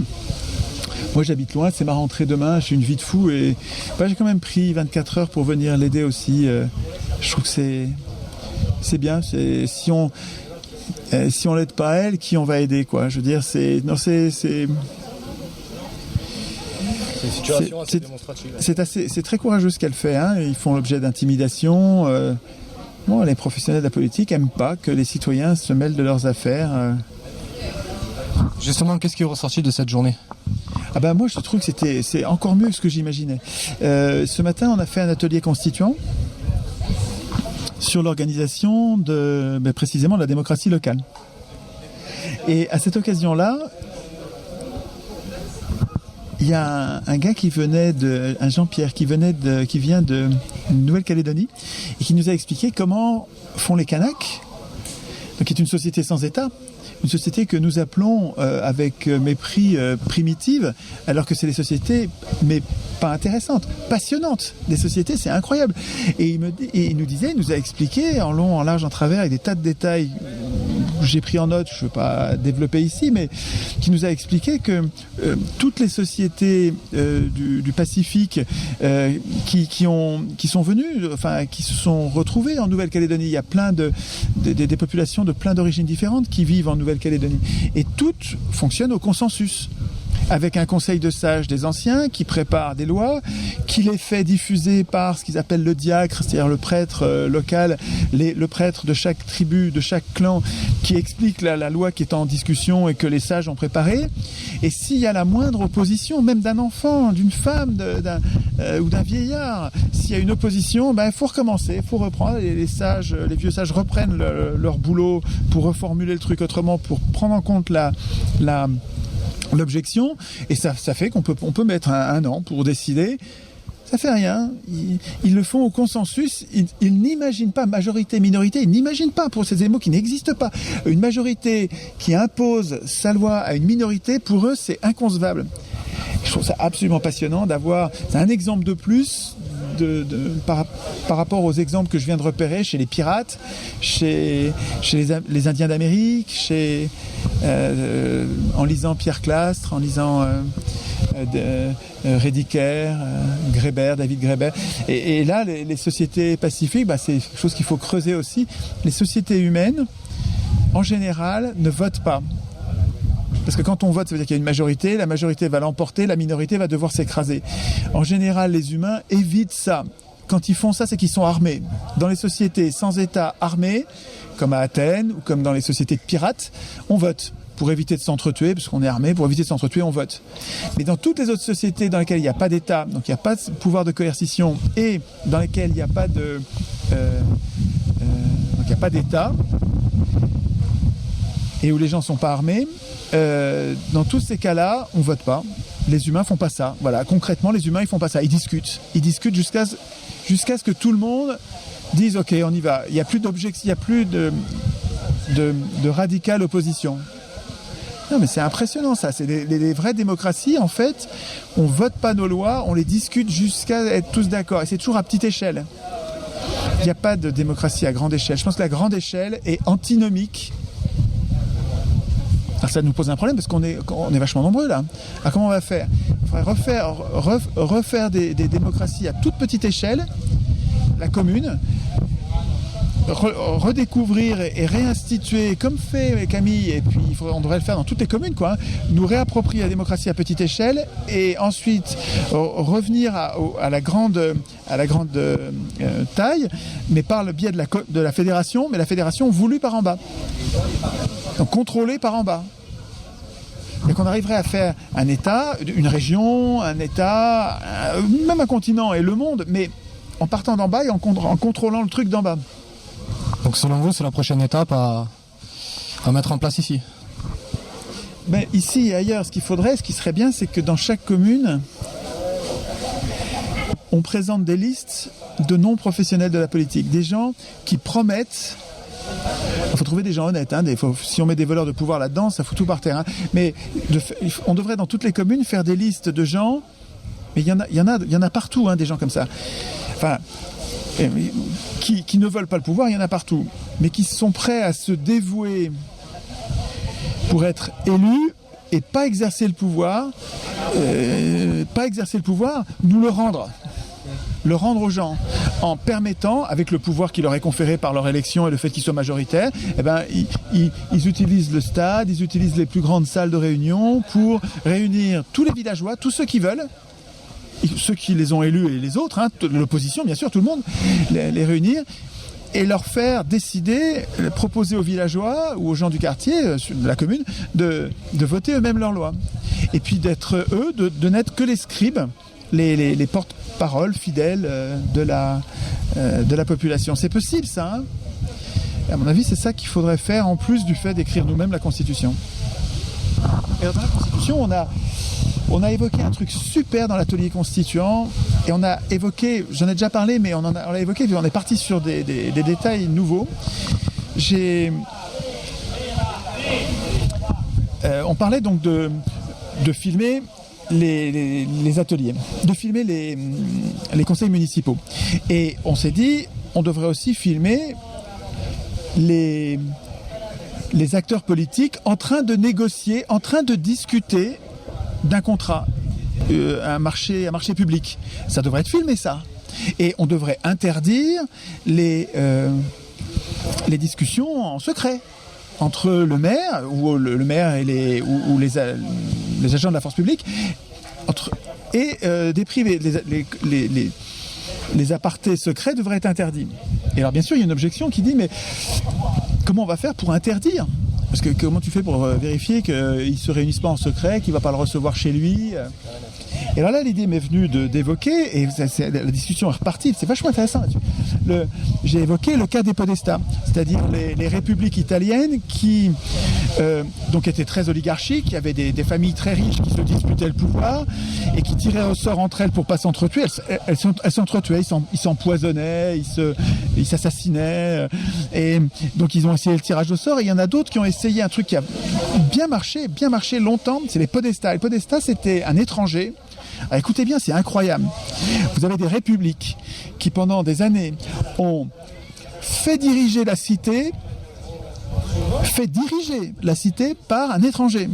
Moi j'habite loin, c'est ma rentrée demain, j'ai une vie de fou et j'ai quand même pris 24 heures pour venir l'aider aussi. Je trouve que c'est bien. Si on l'aide pas elle, qui on va aider, quoi. Je veux dire, c'est une situation assez démonstrative. C'est très courageux ce qu'elle fait, hein. Ils font l'objet d'intimidation. Les professionnels de la politique n'aiment pas que les citoyens se mêlent de leurs affaires. Justement, qu'est-ce qui est ressorti de cette journée ? Moi je trouve que c'est encore mieux que ce que j'imaginais. Ce matin on a fait un atelier constituant sur l'organisation précisément de la démocratie locale. Et à cette occasion-là, il y a un gars un Jean-Pierre qui vient de Nouvelle-Calédonie et qui nous a expliqué comment font les Kanaks, qui est une société sans État. Une société que nous appelons avec mépris primitive, alors que c'est des sociétés, mais pas intéressantes, passionnantes. Des sociétés, c'est incroyable. Et il nous a expliqué en long, en large, en travers, avec des tas de détails que j'ai pris en note, je ne veux pas développer ici, mais qui nous a expliqué que toutes les sociétés du Pacifique qui sont venues, enfin qui se sont retrouvées en Nouvelle-Calédonie, il y a plein des populations de plein d'origines différentes qui vivent en Nouvelle-Calédonie. Et toutes fonctionnent au consensus, avec un conseil de sages des anciens qui prépare des lois, qui les fait diffuser par ce qu'ils appellent le diacre, c'est-à-dire le prêtre local, le prêtre de chaque tribu, de chaque clan, qui explique la loi qui est en discussion et que les sages ont préparée. Et s'il y a la moindre opposition, même d'un enfant, d'une femme ou d'un vieillard, s'il y a une opposition, il faut recommencer, il faut reprendre. Et les vieux sages reprennent leur boulot pour reformuler le truc autrement, pour prendre en compte l'objection, et ça fait qu'on peut mettre un an pour décider. Ça fait rien. Ils le font au consensus. Ils n'imaginent pas, majorité, minorité, ils n'imaginent pas, pour ces mots qui n'existent pas. Une majorité qui impose sa loi à une minorité, pour eux, c'est inconcevable. Je trouve ça absolument passionnant d'avoir... C'est un exemple de plus par rapport aux exemples que je viens de repérer chez les pirates, chez les Indiens d'Amérique, en lisant Pierre Clastres, en lisant Rediker, David Graeber. Et là, les sociétés pacifiques, c'est quelque chose qu'il faut creuser aussi. Les sociétés humaines, en général, ne votent pas. Parce que quand on vote, ça veut dire qu'il y a une majorité, la majorité va l'emporter, la minorité va devoir s'écraser. En général, les humains évitent ça. Quand ils font ça, c'est qu'ils sont armés. Dans les sociétés sans État armés, comme à Athènes ou comme dans les sociétés de pirates, on vote pour éviter de s'entretuer, parce qu'on est armé, pour éviter de s'entretuer, on vote. Mais dans toutes les autres sociétés dans lesquelles il n'y a pas d'État, donc il n'y a pas de pouvoir de coercition, et dans lesquelles il n'y a pas de... donc il n'y a pas d'État, et où les gens ne sont pas armés, dans tous ces cas-là, on ne vote pas. Les humains ne font pas ça. Voilà, concrètement, les humains, ils ne font pas ça. Ils discutent. Ils discutent jusqu'à ce que tout le monde dise « Ok, on y va ». Il n'y a plus d'objection, il n'y a plus de radicale opposition. Non, mais c'est impressionnant, ça. C'est les vraies démocraties, en fait. On ne vote pas nos lois, on les discute jusqu'à être tous d'accord. Et c'est toujours à petite échelle. Il n'y a pas de démocratie à grande échelle. Je pense que la grande échelle est antinomique. Alors ça nous pose un problème parce qu'on est vachement nombreux là. Alors comment on va faire ? Il faudrait refaire des démocraties à toute petite échelle, la commune, redécouvrir et réinstituer, comme fait Camille, et puis on devrait le faire dans toutes les communes, quoi, nous réapproprier la démocratie à petite échelle et ensuite revenir à la grande taille, mais par le biais de la fédération, mais la fédération voulue par en bas. Donc contrôlé par en bas. Et qu'on arriverait à faire un État, une région, un État, même un continent et le monde, mais en partant d'en bas et en contrôlant le truc d'en bas. Donc selon vous, c'est la prochaine étape à mettre en place ici ? Ben, ici et ailleurs, ce qui serait bien, c'est que dans chaque commune, on présente des listes de non-professionnels de la politique, des gens qui promettent. Il faut trouver des gens honnêtes. Si on met des voleurs de pouvoir là-dedans, ça fout tout par terre. Mais on devrait dans toutes les communes faire des listes de gens. Mais il y en a partout, des gens comme ça. Enfin, qui ne veulent pas le pouvoir, il y en a partout. Mais qui sont prêts à se dévouer pour être élus et pas exercer le pouvoir, nous le rendre. Le rendre aux gens en permettant, avec le pouvoir qui leur est conféré par leur élection et le fait qu'ils soient majoritaires, ils utilisent le stade, ils utilisent les plus grandes salles de réunion pour réunir tous les villageois, tous ceux qui veulent, ceux qui les ont élus et les autres, l'opposition bien sûr, tout le monde, les réunir et leur faire décider, proposer aux villageois ou aux gens du quartier, de la commune, de voter eux-mêmes leurs lois. Et puis d'être eux, de n'être que les scribes, les porte-parole fidèles de la population. C'est possible ça, Et à mon avis, c'est ça qu'il faudrait faire en plus du fait d'écrire nous-mêmes la Constitution. Et dans la Constitution, on a évoqué un truc super dans l'atelier constituant, et on a évoqué, j'en ai déjà parlé, mais on l'a évoqué, on est parti sur des détails nouveaux. On parlait donc de filmer les ateliers, de filmer les conseils municipaux. Et on s'est dit, on devrait aussi filmer les acteurs politiques en train de négocier, en train de discuter d'un contrat, un marché public. Ça devrait être filmé, ça. Et on devrait interdire les discussions en secret entre le maire ou le maire et les agents de la force publique et des privés. Les apartés secrets devraient être interdits. Et alors bien sûr, il y a une objection qui dit mais comment on va faire pour interdire ? Parce que comment tu fais pour vérifier qu'il ne se réunisse pas en secret, qu'il ne va pas le recevoir chez lui ? Et alors là, l'idée m'est venue d'évoquer, et la discussion est repartie, c'est vachement intéressant là-dessus. J'ai évoqué le cas des podestats, c'est-à-dire les républiques italiennes qui donc étaient très oligarchiques, qui avaient des familles très riches qui se disputaient le pouvoir et qui tiraient au sort entre elles pour pas s'entretuer. Elles s'entretuaient, ils s'empoisonnaient, ils s'assassinaient. Et donc ils ont essayé le tirage au sort. Et il y en a d'autres qui ont essayé un truc qui a bien marché longtemps. C'est les podestats. Les podestats, c'était un étranger. Alors, écoutez bien, c'est incroyable. Vous avez des républiques qui, pendant des années, ont fait diriger la cité par un étranger.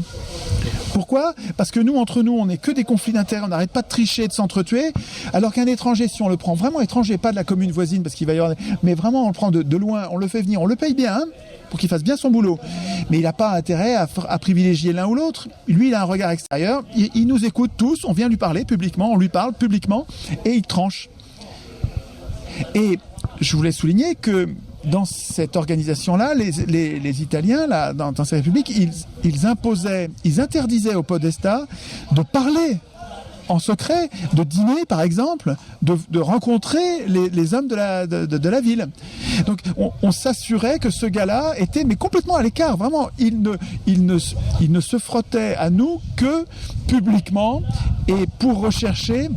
Pourquoi ? Parce que nous, entre nous, on n'est que des conflits d'intérêts, on n'arrête pas de tricher, de s'entretuer, alors qu'un étranger, si on le prend vraiment étranger, pas de la commune voisine, parce qu'il va y avoir... Mais vraiment, on le prend de loin, on le fait venir, on le paye bien, hein, pour qu'il fasse bien son boulot. Mais il n'a pas intérêt à privilégier l'un ou l'autre. Lui, il a un regard extérieur, il nous écoute tous, on vient lui parler publiquement, on lui parle publiquement, et il tranche. Et je voulais souligner que dans cette organisation-là, les Italiens, là, dans ces républiques, ils interdisaient aux podestats de parler en secret, de dîner par exemple, de rencontrer les hommes de la ville. Donc on s'assurait que ce gars-là était mais complètement à l'écart, vraiment. Il ne se frottait à nous que publiquement et pour rechercher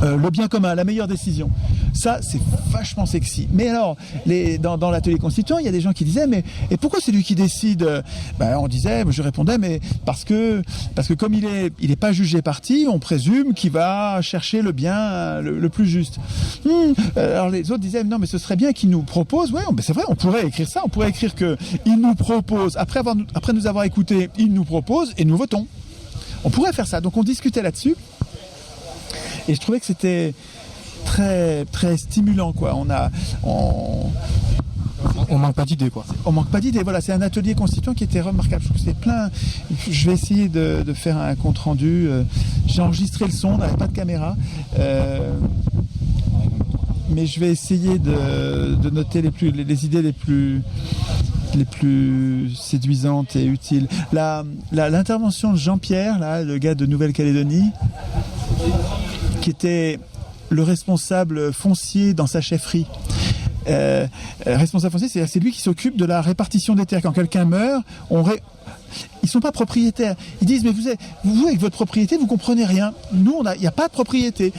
le bien commun, la meilleure décision. Ça, c'est vachement sexy. Mais alors, dans l'atelier constituant, il y a des gens qui disaient, mais et pourquoi c'est lui qui décide ? Je répondais, mais parce que comme il est pas jugé parti, on présume qu'il va chercher le bien le plus juste. Alors les autres disaient, non, mais ce serait bien qu'il nous propose. Ouais, c'est vrai, on pourrait écrire ça. On pourrait écrire que il nous propose, après nous avoir écouté, il nous propose et nous votons. On pourrait faire ça. Donc on discutait là-dessus. Et je trouvais que c'était très, très stimulant, quoi. On manque pas d'idées, quoi. On manque pas d'idées, voilà. C'est un atelier constituant qui était remarquable. Je trouve que c'est plein. Je vais essayer de faire un compte rendu. J'ai enregistré le son, on n'avait pas de caméra. Mais je vais essayer de noter les idées les plus séduisantes et utiles. L'intervention de Jean-Pierre, là, le gars de Nouvelle-Calédonie, qui était le responsable foncier dans sa chefferie. Responsable foncier, c'est lui qui s'occupe de la répartition des terres. Quand quelqu'un meurt, ils sont pas propriétaires. Ils disent, mais vous avec votre propriété, vous comprenez rien. Nous, il n'y a pas de propriété.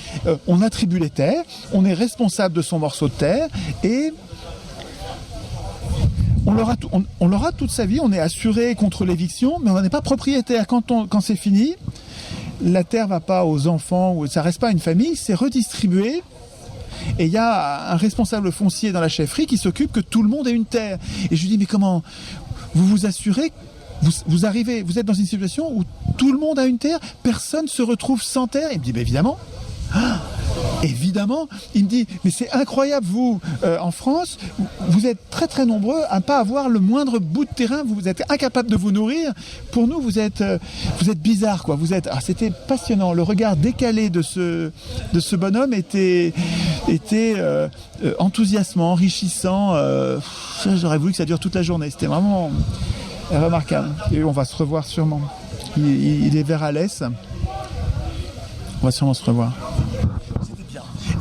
On attribue les terres, on est responsable de son morceau de terre et on l'aura toute sa vie, on est assuré contre l'éviction, mais on n'est pas propriétaire. Quand c'est fini, la terre va pas aux enfants, ou ça reste pas à une famille, c'est redistribué. Et il y a un responsable foncier dans la chefferie qui s'occupe que tout le monde ait une terre. Et je lui dis, mais comment vous vous assurez, vous êtes dans une situation où tout le monde a une terre, personne se retrouve sans terre? Il me dit, évidemment. Évidemment, il me dit, mais c'est incroyable, vous, en France, vous êtes très très nombreux à ne pas avoir le moindre bout de terrain, vous êtes incapables de vous nourrir. Pour nous, vous êtes bizarre, quoi. C'était passionnant. Le regard décalé de ce bonhomme était enthousiasmant, enrichissant. J'aurais voulu que ça dure toute la journée. C'était vraiment remarquable. Et on va se revoir sûrement. Il est vers Alès. On va sûrement se revoir.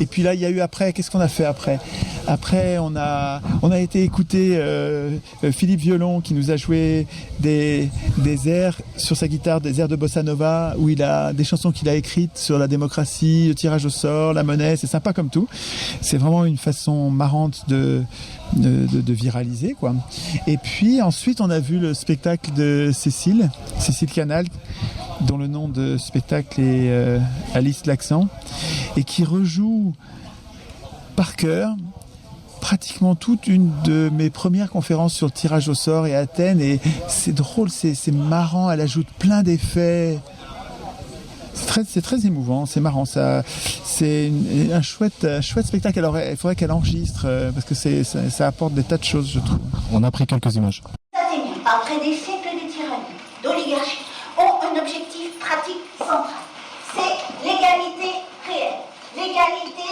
Et puis là, il y a eu après, qu'est-ce qu'on a fait après ? Après, on a été écouter Philippe Violon qui nous a joué des airs sur sa guitare, des airs de bossa nova, où il a des chansons qu'il a écrites sur la démocratie, le tirage au sort, la monnaie. C'est sympa comme tout. C'est vraiment une façon marrante de viraliser, quoi. Et puis ensuite, on a vu le spectacle de Cécile Canal, dont le nom de spectacle est Alice Laxan, et qui rejoue par cœur pratiquement toute une de mes premières conférences sur le tirage au sort et Athènes, et c'est drôle, c'est marrant, elle ajoute plein d'effets. C'est très émouvant, c'est marrant, c'est un chouette spectacle. Alors il faudrait qu'elle enregistre parce que ça apporte des tas de choses, je trouve. On a pris quelques images. Les Athéniens, après des siècles de tyrannie, d'oligarchie, ont un objectif pratique central. C'est l'égalité réelle. L'égalité.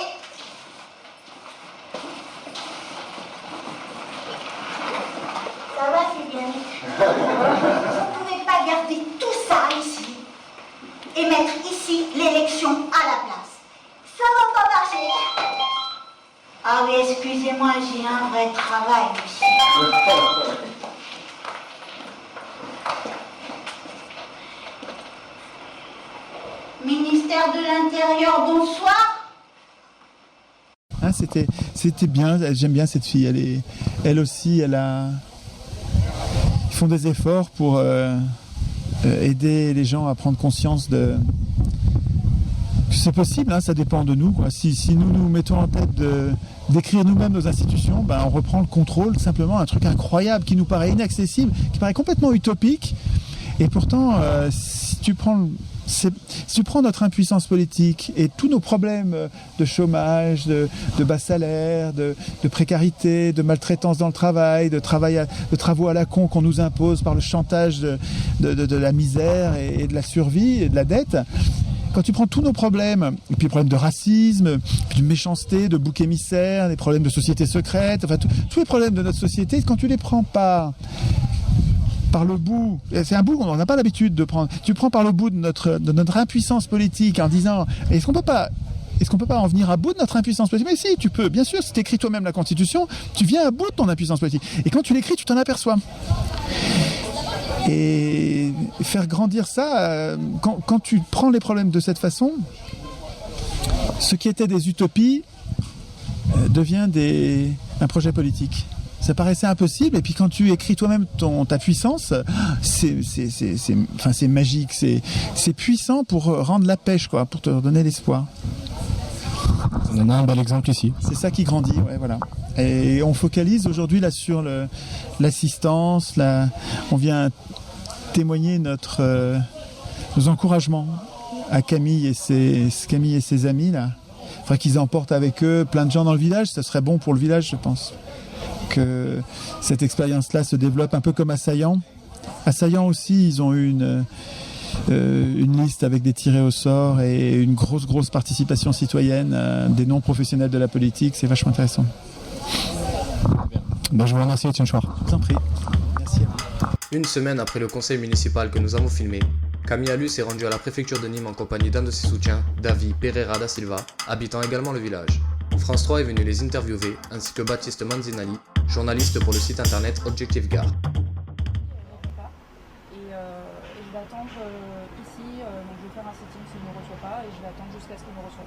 Ça va, c'est bien. Vous ne pouvez pas garder tout ça ici et mettre ici ici l'élection à la place. Ça va pas marcher. Ah oui, excusez-moi, j'ai un vrai travail aussi. Ministère de l'Intérieur, bonsoir. Hein, c'était bien, j'aime bien cette fille. Elle aussi, ils font des efforts pour aider les gens à prendre conscience que c'est possible, hein, ça dépend de nous, quoi. Si nous nous mettons en tête d'écrire nous-mêmes nos institutions, ben, on reprend le contrôle, simplement un truc incroyable qui nous paraît inaccessible, qui paraît complètement utopique. Et pourtant, si tu prends notre impuissance politique et tous nos problèmes de chômage, de bas salaire, de précarité, de maltraitance dans le travail, de travaux à la con qu'on nous impose par le chantage de la misère et de la survie et de la dette, quand tu prends tous nos problèmes, et puis les problèmes de racisme, de méchanceté, de bouc émissaire, les problèmes de société secrète, enfin tous les problèmes de notre société, quand tu les prends par le bout, c'est un bout qu'on n'a pas l'habitude de prendre, tu prends par le bout de notre impuissance politique en disant, est-ce qu'on peut pas en venir à bout de notre impuissance politique? Mais si, tu peux, bien sûr, si tu écris toi-même la Constitution, tu viens à bout de ton impuissance politique. Et quand tu l'écris, tu t'en aperçois. Et faire grandir ça, quand tu prends les problèmes de cette façon, ce qui était des utopies devient un projet politique. Ça paraissait impossible, et puis quand tu écris toi-même ta puissance, c'est magique, c'est puissant pour rendre la pêche, quoi, pour te donner l'espoir. On a un bel exemple ici. C'est ça qui grandit, ouais, voilà. Et on focalise aujourd'hui là sur l'assistance, on vient témoigner nos encouragements à Camille et ses amis là. Il faudrait qu'ils emportent avec eux plein de gens dans le village, ça serait bon pour le village, je pense. Que cette expérience-là se développe un peu comme Assaillant. Assaillant aussi, ils ont eu une liste avec des tirés au sort et une grosse participation citoyenne des non-professionnels de la politique. C'est vachement intéressant. Ben, je vous remercie, Étienne Chouard. Je vous en prie. Merci. Une semaine après le conseil municipal que nous avons filmé, Camille Allu s'est rendue à la préfecture de Nîmes en compagnie d'un de ses soutiens, David Pereira da Silva, habitant également le village. France 3 est venu les interviewer, ainsi que Baptiste Manzinali, journaliste pour le site internet Objectif Gare. Et je vais attendre ici, donc je vais faire un sitting s'il ne me reçoit pas, et je vais attendre jusqu'à ce qu'il me reçoive,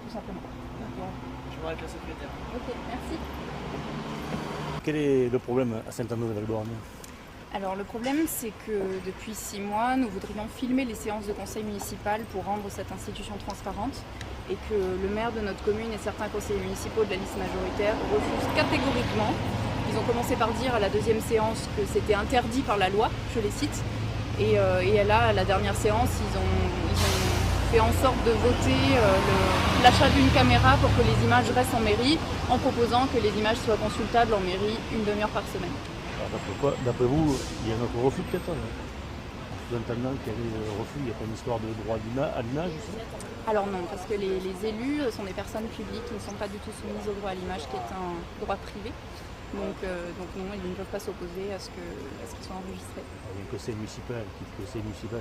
tout simplement. D'accord, je vois avec la secrétaire. Ok, merci. Quel est le problème à Saint-André-de-Valborgne? Alors le problème, c'est que depuis 6 mois, nous voudrions filmer les séances de conseil municipal pour rendre cette institution transparente, et que le maire de notre commune et certains conseillers municipaux de la liste majoritaire refusent catégoriquement. Ils ont commencé par dire à la deuxième séance que c'était interdit par la loi, je les cite, et là, à la dernière séance, ils ont fait en sorte de voter l'achat d'une caméra pour que les images restent en mairie, en proposant que les images soient consultables en mairie une demi-heure par semaine. D'après vous, il y a un autre refus peut-être, sous-entendant qu'il y a des refus, il n'y a pas une histoire de droit à l'image aussi? Alors non, parce que les élus sont des personnes publiques qui ne sont pas du tout soumises au droit à l'image, qui est un droit privé. Donc non, ils ne peuvent pas s'opposer à ce qu'ils soient enregistrés. Il y a un conseil municipal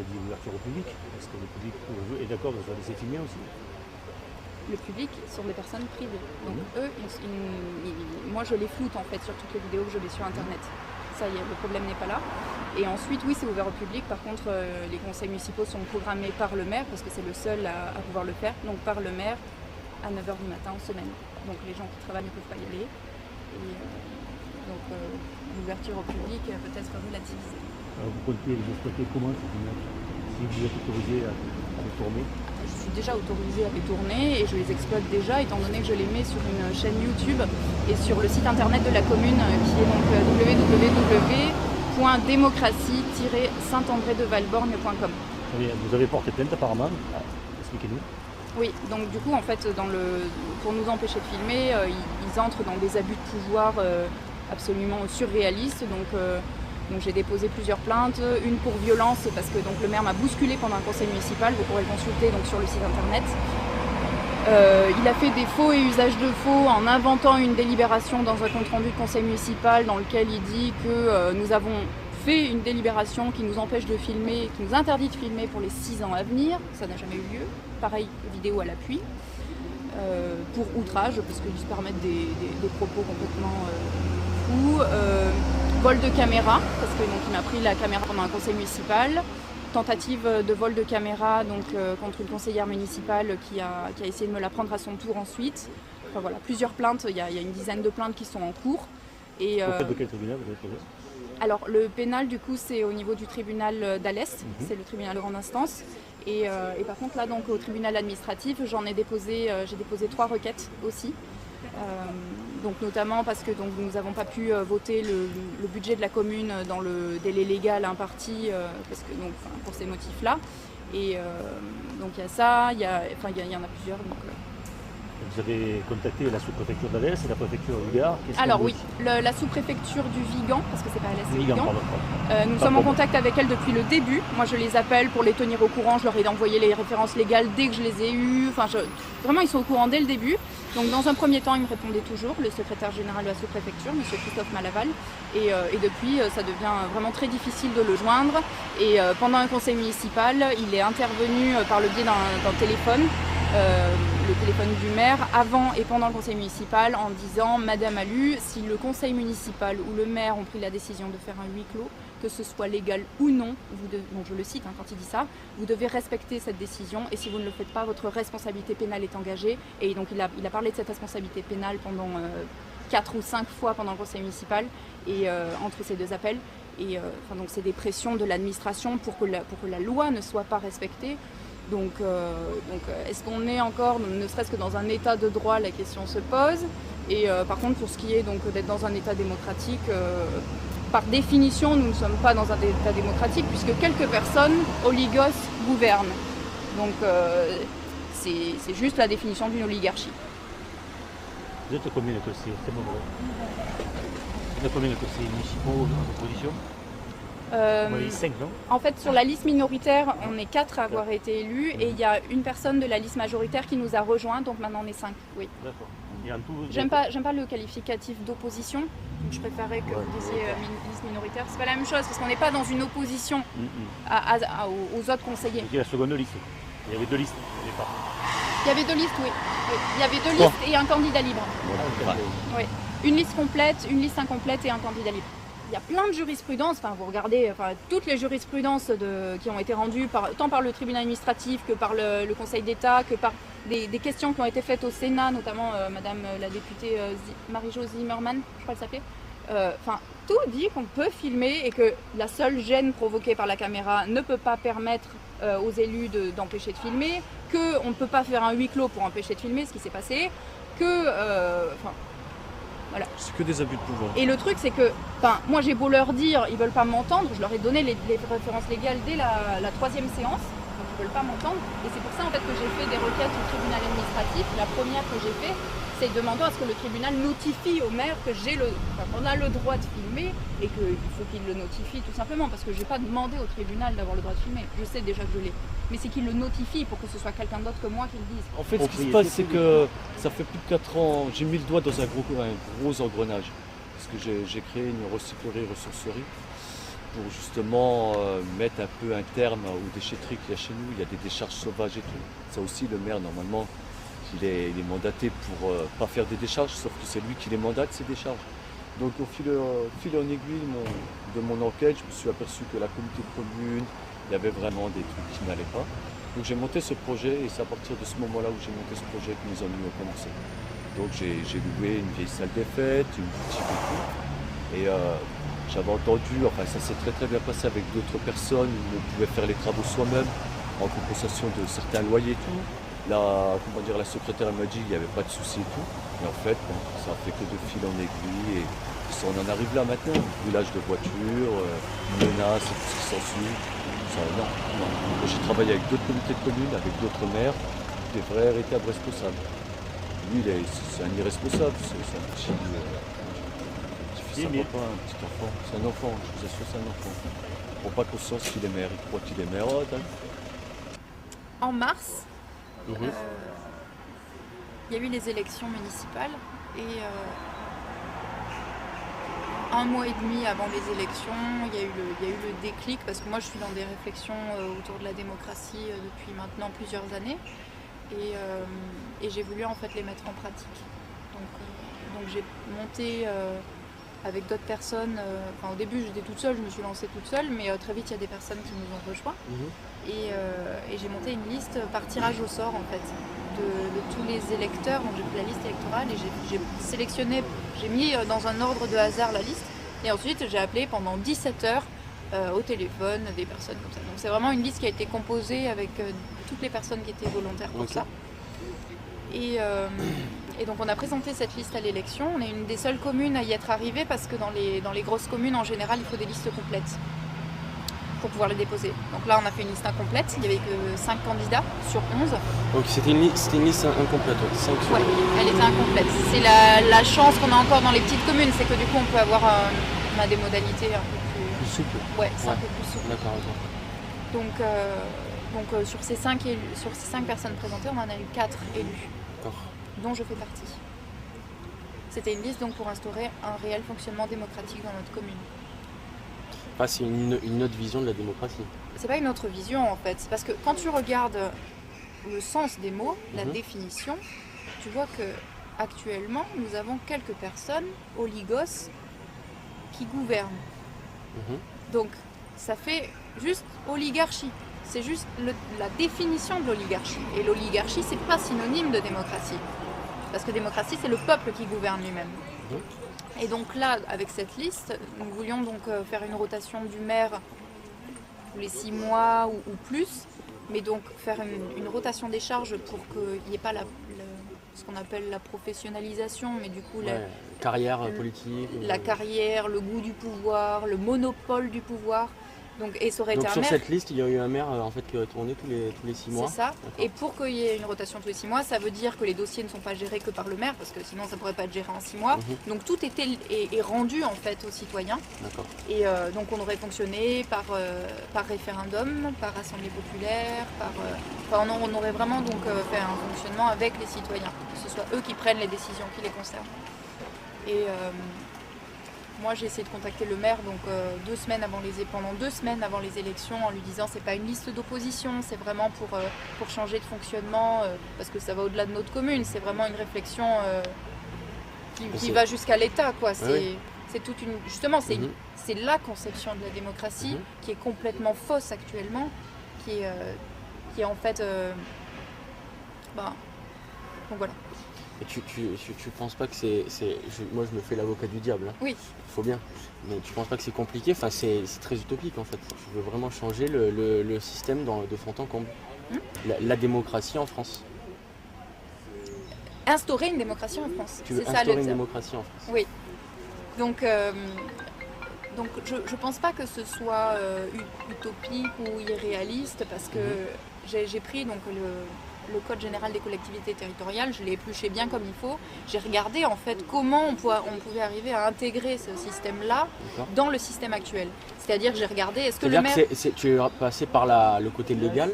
dit ouverture au public. Est-ce que le public est d'accord de se laisser filmer aussi? Le public sont des personnes privées. Donc eux, moi je les floute en fait sur toutes les vidéos que je mets sur internet. Ça y est, le problème n'est pas là. Et ensuite, oui, c'est ouvert au public. Par contre, les conseils municipaux sont programmés par le maire, parce que c'est le seul à pouvoir le faire, donc par le maire à 9h du matin en semaine. Donc les gens qui travaillent ne peuvent pas y aller. Et donc l'ouverture au public peut être relativisée. Vous comptez comment cette image? Si vous êtes autorisé à les tourner? Je suis déjà autorisée à les tourner et je les exploite déjà, étant donné que je les mets sur une chaîne YouTube et sur le site internet de la commune qui est donc www.démocratie-saint-andré-de-valborgne.com. Vous avez porté plainte apparemment, expliquez-nous. Oui, donc du coup en fait pour nous empêcher de filmer, ils entrent dans des abus de pouvoir absolument surréalistes. Donc j'ai déposé plusieurs plaintes, une pour violence parce que donc, le maire m'a bousculé pendant un conseil municipal, vous pourrez le consulter donc, sur le site internet. Il a fait des faux et usage de faux en inventant une délibération dans un compte rendu de conseil municipal dans lequel il dit que nous avons fait une délibération qui nous empêche de filmer, qui nous interdit de filmer pour les 6 ans à venir. Ça n'a jamais eu lieu. Pareil, vidéo à l'appui. Pour outrage, parce qu'ils se permettent des propos complètement fous. Vol de caméra, parce que donc, il m'a pris la caméra pendant un conseil municipal. Tentative de vol de caméra donc, contre une conseillère municipale qui a essayé de me la prendre à son tour ensuite. Enfin voilà, plusieurs plaintes, il y a une dizaine de plaintes qui sont en cours. Et, auprès de quel tribunal vous avez posé? Alors le pénal du coup c'est au niveau du tribunal d'Alès, c'est le tribunal de grande instance. Et par contre là donc au tribunal administratif j'ai déposé 3 requêtes aussi. Donc notamment parce que donc, nous n'avons pas pu voter le budget de la commune dans le délai légal imparti parce que, donc, pour ces motifs-là. Et donc il y a ça, il y en a plusieurs. Donc, vous avez contacté la sous-préfecture d'Alès et la préfecture du Gard? Alors oui, la sous-préfecture du Vigan, parce que c'est pas Alès, c'est Vigan. Nous sommes en contact avec elle depuis le début. Moi je les appelle pour les tenir au courant, je leur ai envoyé les références légales dès que je les ai eues. Enfin, vraiment ils sont au courant dès le début. Donc dans un premier temps, il me répondait toujours, le secrétaire général de la sous-préfecture, M. Christophe Malaval. Et depuis, ça devient vraiment très difficile de le joindre. Et pendant un conseil municipal, il est intervenu par le biais d'un téléphone, le téléphone du maire, avant et pendant le conseil municipal, en disant « Madame Alu, si le conseil municipal ou le maire ont pris la décision de faire un huis clos, que ce soit légal ou non, donc je le cite quand il dit ça, vous devez respecter cette décision et si vous ne le faites pas, votre responsabilité pénale est engagée. » Et donc il a parlé de cette responsabilité pénale pendant 4 ou 5 fois pendant le conseil municipal et entre ces 2 appels. Et donc c'est des pressions de l'administration pour que la loi ne soit pas respectée. Donc est-ce qu'on est encore, ne serait-ce que dans un état de droit, la question se pose. Et par contre, pour ce qui est d'être dans un état démocratique, par définition, nous ne sommes pas dans un état démocratique puisque quelques personnes, oligos, gouvernent. Donc c'est juste la définition d'une oligarchie. Vous êtes combien de conseillers? C'est bon. Vous êtes combien de conseillers municipaux en opposition? 5, non? En fait, sur la liste minoritaire, on est 4 à avoir été élus et il y a une personne de la liste majoritaire qui nous a rejoint, donc maintenant on est 5, oui. D'accord. J'aime pas le qualificatif d'opposition, je préférais que vous disiez liste minoritaire. C'est pas la même chose parce qu'on n'est pas dans une opposition aux autres conseillers. Il y a la seconde liste. Il y avait 2 listes au départ. Il y avait 2 listes, oui. Il y avait 2 listes et un candidat libre. Oui. Une liste complète, une liste incomplète et un candidat libre. Il y a plein de jurisprudences, vous regardez toutes les jurisprudences qui ont été rendues tant par le tribunal administratif que par le Conseil d'État, que par des questions qui ont été faites au Sénat, notamment Madame la députée Marie-Jo Zimmermann, je crois qu'elle s'appelait. Tout dit qu'on peut filmer et que la seule gêne provoquée par la caméra ne peut pas permettre aux élus d'empêcher de filmer, qu'on ne peut pas faire un huis clos pour empêcher de filmer, ce qui s'est passé, voilà. C'est que des abus de pouvoir. Et le truc c'est que, moi j'ai beau leur dire, ils veulent pas m'entendre, je leur ai donné les références légales dès la 3e séance, donc ils veulent pas m'entendre. Et c'est pour ça en fait que j'ai fait des requêtes au tribunal administratif. La première que j'ai fait, c'est demander à ce que le tribunal notifie au maire que qu'on a le droit de filmer et qu'il faut qu'il le notifie tout simplement parce que je n'ai pas demandé au tribunal d'avoir le droit de filmer. Je sais déjà que je l'ai. Mais c'est qu'il le notifie pour que ce soit quelqu'un d'autre que moi qui le dise. En fait, ce qui se passe, c'est que ça fait plus de 4 ans, j'ai mis le doigt dans un gros engrenage. Parce que j'ai créé une recyclerie-ressourcerie pour justement mettre un peu un terme aux déchetteries qu'il y a chez nous. Il y a des décharges sauvages et tout. Ça aussi, le maire, normalement, il est mandaté pour pas faire des décharges, sauf que c'est lui qui les mandate, ces décharges. Donc au fil en aiguille de mon enquête, je me suis aperçu que la communauté de communes, il y avait vraiment des trucs qui n'allaient pas. Donc j'ai monté ce projet et c'est à partir de ce moment-là où j'ai monté ce projet que mes amis ont commencé. Donc j'ai loué une vieille salle des fêtes, une boutique et tout. Et j'avais entendu, ça s'est très très bien passé avec d'autres personnes où on pouvait faire les travaux soi-même en compensation de certains loyers et tout. La secrétaire m'a dit qu'il n'y avait pas de souci et tout. Et en fait, ça a fait que de fil en aiguille et on en arrive là maintenant. Brûlage de voitures, menaces et tout ce qui s'ensuit. Non. J'ai travaillé avec d'autres comités de communes, avec d'autres maires, des vrais véritables responsables. Lui, c'est un irresponsable, c'est un petit enfant. C'est un enfant, je vous assure, c'est un enfant. Il ne prend pas conscience qu'il est maire, il croit qu'il est maire. En mars, il y a eu les élections municipales et 1 mois et demi avant les élections, il y a eu le déclic, parce que moi je suis dans des réflexions autour de la démocratie depuis maintenant plusieurs années, et j'ai voulu en fait les mettre en pratique. Donc j'ai monté avec d'autres personnes, au début j'étais toute seule, je me suis lancée toute seule, mais très vite il y a des personnes qui nous ont rejoints, et j'ai monté une liste par tirage au sort en fait, de tous les électeurs. Donc j'ai pris la liste électorale et j'ai sélectionné, j'ai mis dans un ordre de hasard la liste, et ensuite j'ai appelé pendant 17 heures au téléphone des personnes comme ça. Donc c'est vraiment une liste qui a été composée avec toutes les personnes qui étaient volontaires pour ça. Et donc on a présenté cette liste à l'élection. On est une des seules communes à y être arrivée, parce que dans les grosses communes en général il faut des listes complètes pour pouvoir les déposer. Donc là on a fait une liste incomplète, il n'y avait que 5 candidats sur 11. Donc c'était une liste incomplète, 5 sur 11. Oui, elle était incomplète. C'est la chance qu'on a encore dans les petites communes, c'est que du coup on peut avoir on a des modalités un peu plus souples. Ouais, c'est un peu plus souple. D'accord. Donc sur ces 5 personnes présentées, on en a eu 4 élus, dont je fais partie. C'était une liste donc pour instaurer un réel fonctionnement démocratique dans notre commune. Enfin, c'est une autre vision de la démocratie. C'est pas une autre vision en fait, c'est parce que quand tu regardes le sens des mots, la définition, tu vois que actuellement nous avons quelques personnes, oligos, qui gouvernent. Donc ça fait juste oligarchie. C'est juste la définition de l'oligarchie. Et l'oligarchie, c'est pas synonyme de démocratie. Parce que démocratie, c'est le peuple qui gouverne lui-même. Et donc là, avec cette liste, nous voulions donc faire une rotation du maire tous les 6 mois ou plus, mais donc faire une rotation des charges pour qu'il n'y ait pas ce qu'on appelle la professionnalisation, mais du coup carrière politique. La carrière, le goût du pouvoir, le monopole du pouvoir. Donc, et ça aurait été un sur maire. Cette liste, il y a eu un maire en fait qui aurait tourné tous les 6 mois. C'est ça. Et pour qu'il y ait une rotation tous les 6 mois, ça veut dire que les dossiers ne sont pas gérés que par le maire, parce que sinon ça ne pourrait pas être géré en 6 mois. Donc tout est rendu en fait aux citoyens. Et donc on aurait fonctionné par référendum, par assemblée populaire, on aurait vraiment donc fait un fonctionnement avec les citoyens, que ce soit eux qui prennent les décisions qui les concernent. Et moi j'ai essayé de contacter le maire donc pendant 2 semaines avant les élections, en lui disant c'est pas une liste d'opposition, c'est vraiment pour changer de fonctionnement, parce que ça va au-delà de notre commune, c'est vraiment une réflexion qui va jusqu'à l'État quoi. C'est toute une justement c'est la conception de la démocratie qui est complètement fausse actuellement, qui est en fait donc voilà. Et tu penses pas que moi je me fais l'avocat du diable, hein. Oui. Il faut bien. Mais tu penses pas que c'est compliqué? Enfin, c'est très utopique en fait. Je veux vraiment changer le système de fond en comble. La démocratie en France. Instaurer une démocratie en France. Tu veux instaurer une démocratie en France? Oui. Donc je pense pas que ce soit utopique ou irréaliste, parce que j'ai pris donc le Code général des collectivités territoriales, je l'ai épluché bien comme il faut. J'ai regardé en fait comment on pouvait arriver à intégrer ce système-là dans le système actuel. C'est-à-dire que j'ai regardé, est-ce que le maire... Tu es passé par le côté légal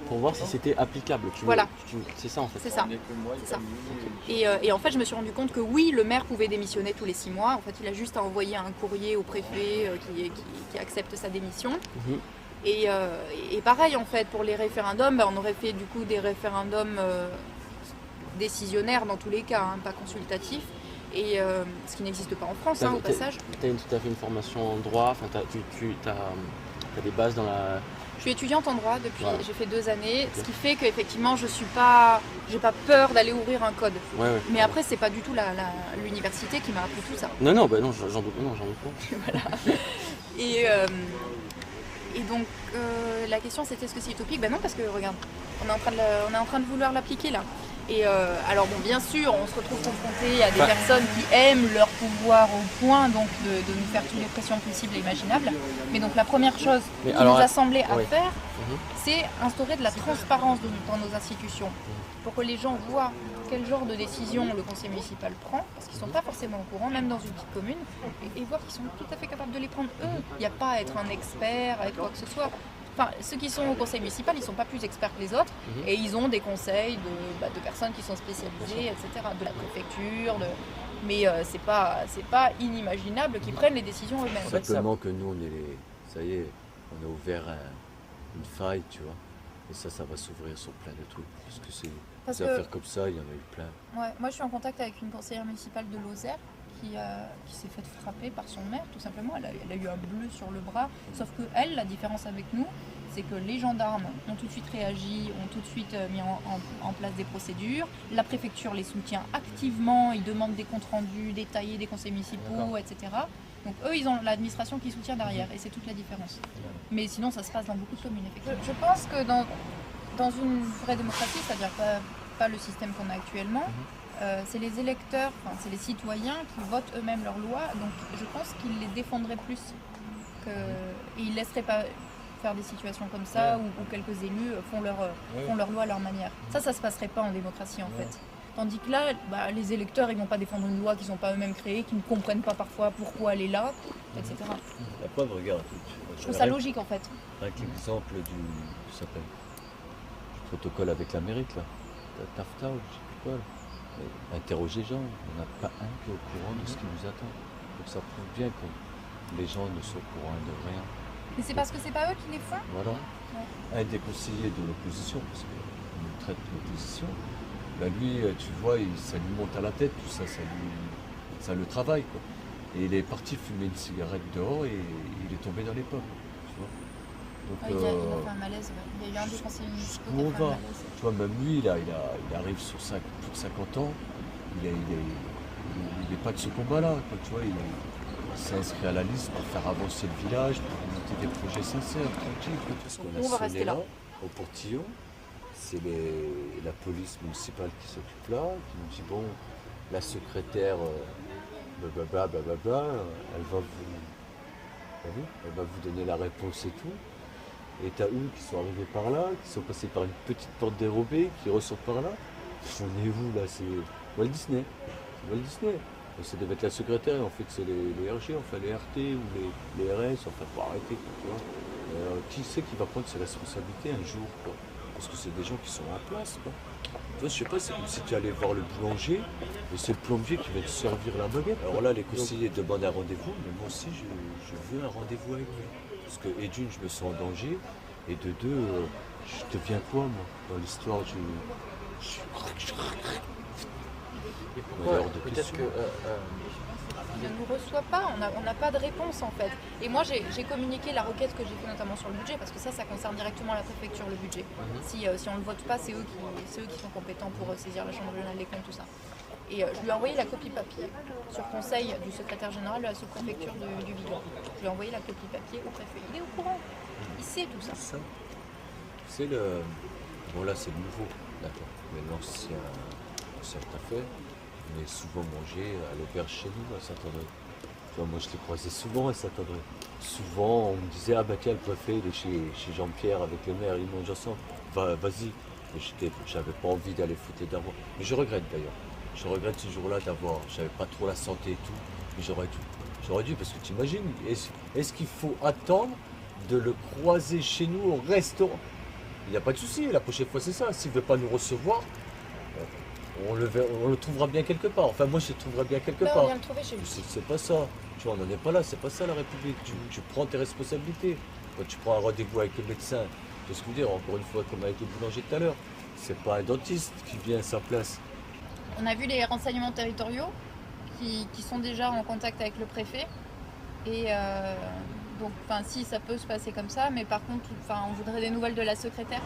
pour voir si c'était applicable. C'est ça en fait. C'est ça. Et en fait, je me suis rendu compte que oui, le maire pouvait démissionner tous les 6 mois. En fait, il a juste à envoyer un courrier au préfet qui accepte sa démission. Et pareil en fait pour les référendums, on aurait fait du coup des référendums décisionnaires dans tous les cas, pas consultatifs, et ce qui n'existe pas en France au passage. Tu as fait une formation en droit, tu as des bases dans la... Je suis étudiante en droit depuis, j'ai fait 2 années, ce qui fait qu'effectivement j'ai pas peur d'aller ouvrir un code. Mais après c'est pas du tout l'université qui m'a appris tout ça. Non, j'en doute pas. Voilà. Et donc la question c'était est-ce que c'est utopique? Ben non, parce que regarde, on est en train de vouloir l'appliquer là. Et alors bon, bien sûr, on se retrouve confronté à des personnes qui aiment leur pouvoir au point donc de nous faire toutes les pressions possibles et imaginables. Mais donc la première chose qui nous a semblé à faire, c'est instaurer de la transparence dans nos institutions, pour que les gens voient quel genre de décision le conseil municipal prend, parce qu'ils ne sont pas forcément au courant, même dans une petite commune, et voir qu'ils sont tout à fait capables de les prendre eux. Il n'y a pas à être un expert, à être quoi que ce soit. Enfin, ceux qui sont au conseil municipal, ils ne sont pas plus experts que les autres, et ils ont des conseils de personnes qui sont spécialisées, etc., de la préfecture, Mais c'est pas inimaginable qu'ils prennent les décisions eux-mêmes. Simplement que nous, ça y est, on a ouvert une faille, tu vois. Et ça va s'ouvrir sur plein de trucs. Parce que des affaires comme ça, il y en a eu plein. Ouais, moi, je suis en contact avec une conseillère municipale de Lozère qui s'est faite frapper par son maire, tout simplement. Elle a eu un bleu sur le bras. Sauf que elle, la différence avec nous, c'est que les gendarmes ont tout de suite réagi, ont tout de suite mis en place des procédures. La préfecture les soutient activement, ils demandent des comptes rendus détaillés des conseils municipaux, etc. Donc eux, ils ont l'administration qui soutient derrière, et c'est toute la différence. Mais sinon, ça se passe dans beaucoup de communes, effectivement. Je pense que dans une vraie démocratie, c'est-à-dire pas le système qu'on a actuellement, c'est les électeurs, c'est les citoyens qui votent eux-mêmes leurs lois, donc je pense qu'ils les défendraient plus et ils ne laisseraient pas faire des situations comme ça où quelques élus font leur loi à leur manière. Ça se passerait pas en démocratie en fait. Tandis que là, les électeurs, ils vont pas défendre une loi qu'ils n'ont pas eux-mêmes créée, qu'ils ne comprennent pas parfois pourquoi elle est là, etc. La preuve, regarde. Je trouve ça logique en fait. Avec l'exemple du protocole avec l'Amérique, là, TAFTA, ou je sais plus quoi, là. Interroger les gens, il n'y en a pas un qui est au courant de ce qui nous attend. Donc ça prouve bien que les gens ne sont au courant de rien. Mais c'est parce que c'est pas eux qui les font. Voilà. Un des conseillers de l'opposition, parce qu'on nous traite l'opposition, lui, tu vois, ça lui monte à la tête, tout ça, ça le travaille, quoi. Et il est parti fumer une cigarette dehors et il est tombé dans les pommes, tu vois. Donc, il a fait un malaise, il y a eu un des conseillers municipaux qui a fait un malaise. Tu vois, même lui, il arrive sur plus de 50 ans, il n'est pas de ce combat-là, quoi, tu vois, il s'est inscrit à la liste pour faire avancer le village, pour monter des projets sincères, tranquilles. Parce qu'on on va rester là. Au portillon, c'est la police municipale qui s'occupe là, qui nous dit bon, la secrétaire, blablabla, elle va vous donner la réponse et tout. Et t'as eux qui sont arrivés par là, qui sont passés par une petite porte dérobée, qui ressortent par là. On est où là? C'est Walt Disney. Walt Disney. Et ça devait être la secrétaire, en fait c'est les RG, enfin les RT ou les RS, enfin faut arrêter, tu vois. Qui c'est qui va prendre ses responsabilités un jour, quoi? Parce que c'est des gens qui sont en place, quoi. Tu vois, je sais pas, c'est comme si tu allais voir le boulanger, et c'est le plombier qui va te servir la baguette. Alors là, les conseillers demandent un rendez-vous, mais moi aussi je veux un rendez-vous avec lui. Parce que, et d'une, je me sens en danger, et de deux, je deviens quoi, moi, dans l'histoire du... Et pourquoi peut-être que... Il ne nous reçoit pas, on n'a pas de réponse en fait. Et moi j'ai communiqué la requête que j'ai fait notamment sur le budget, parce que ça concerne directement la préfecture, le budget. Si on ne le vote pas, c'est eux qui sont compétents pour saisir la chambre régionale des comptes, tout ça. Et je lui ai envoyé la copie papier sur conseil du secrétaire général de la sous-préfecture du Vigan. Je lui ai envoyé la copie papier au préfet. Il est au courant, il sait tout ça. C'est le... Bon là c'est le nouveau, d'accord. Mais l'ancien fait, on est souvent mangé à l'auberge chez nous à Saint-André. Tu vois, moi je l'ai croisé souvent à Saint-André. Souvent on me disait ah bah tiens le préfet il est chez Jean-Pierre avec le maire, ils mangent ensemble. Vas-y. Mais j'avais pas envie d'aller foutre d'avoir. Mais je regrette d'ailleurs. Je regrette ce jour-là j'avais pas trop la santé et tout, mais j'aurais dû parce que tu imagines, est-ce qu'il faut attendre de le croiser chez nous au restaurant? Il n'y a pas de souci, la prochaine fois c'est ça, s'il ne veut pas nous recevoir, on le trouvera bien quelque part, enfin moi je le trouverai bien quelque part. On vient le trouver chez lui. C'est pas ça, tu vois, on n'en est pas là, c'est pas ça la République, tu prends tes responsabilités, quand tu prends un rendez-vous avec le médecin, tu sais ce que je veux dire, encore une fois comme avec le boulanger tout à l'heure, c'est pas un dentiste qui vient à sa place. On a vu les renseignements territoriaux qui sont déjà en contact avec le préfet. Et donc, si ça peut se passer comme ça, mais par contre, on voudrait des nouvelles de la secrétaire.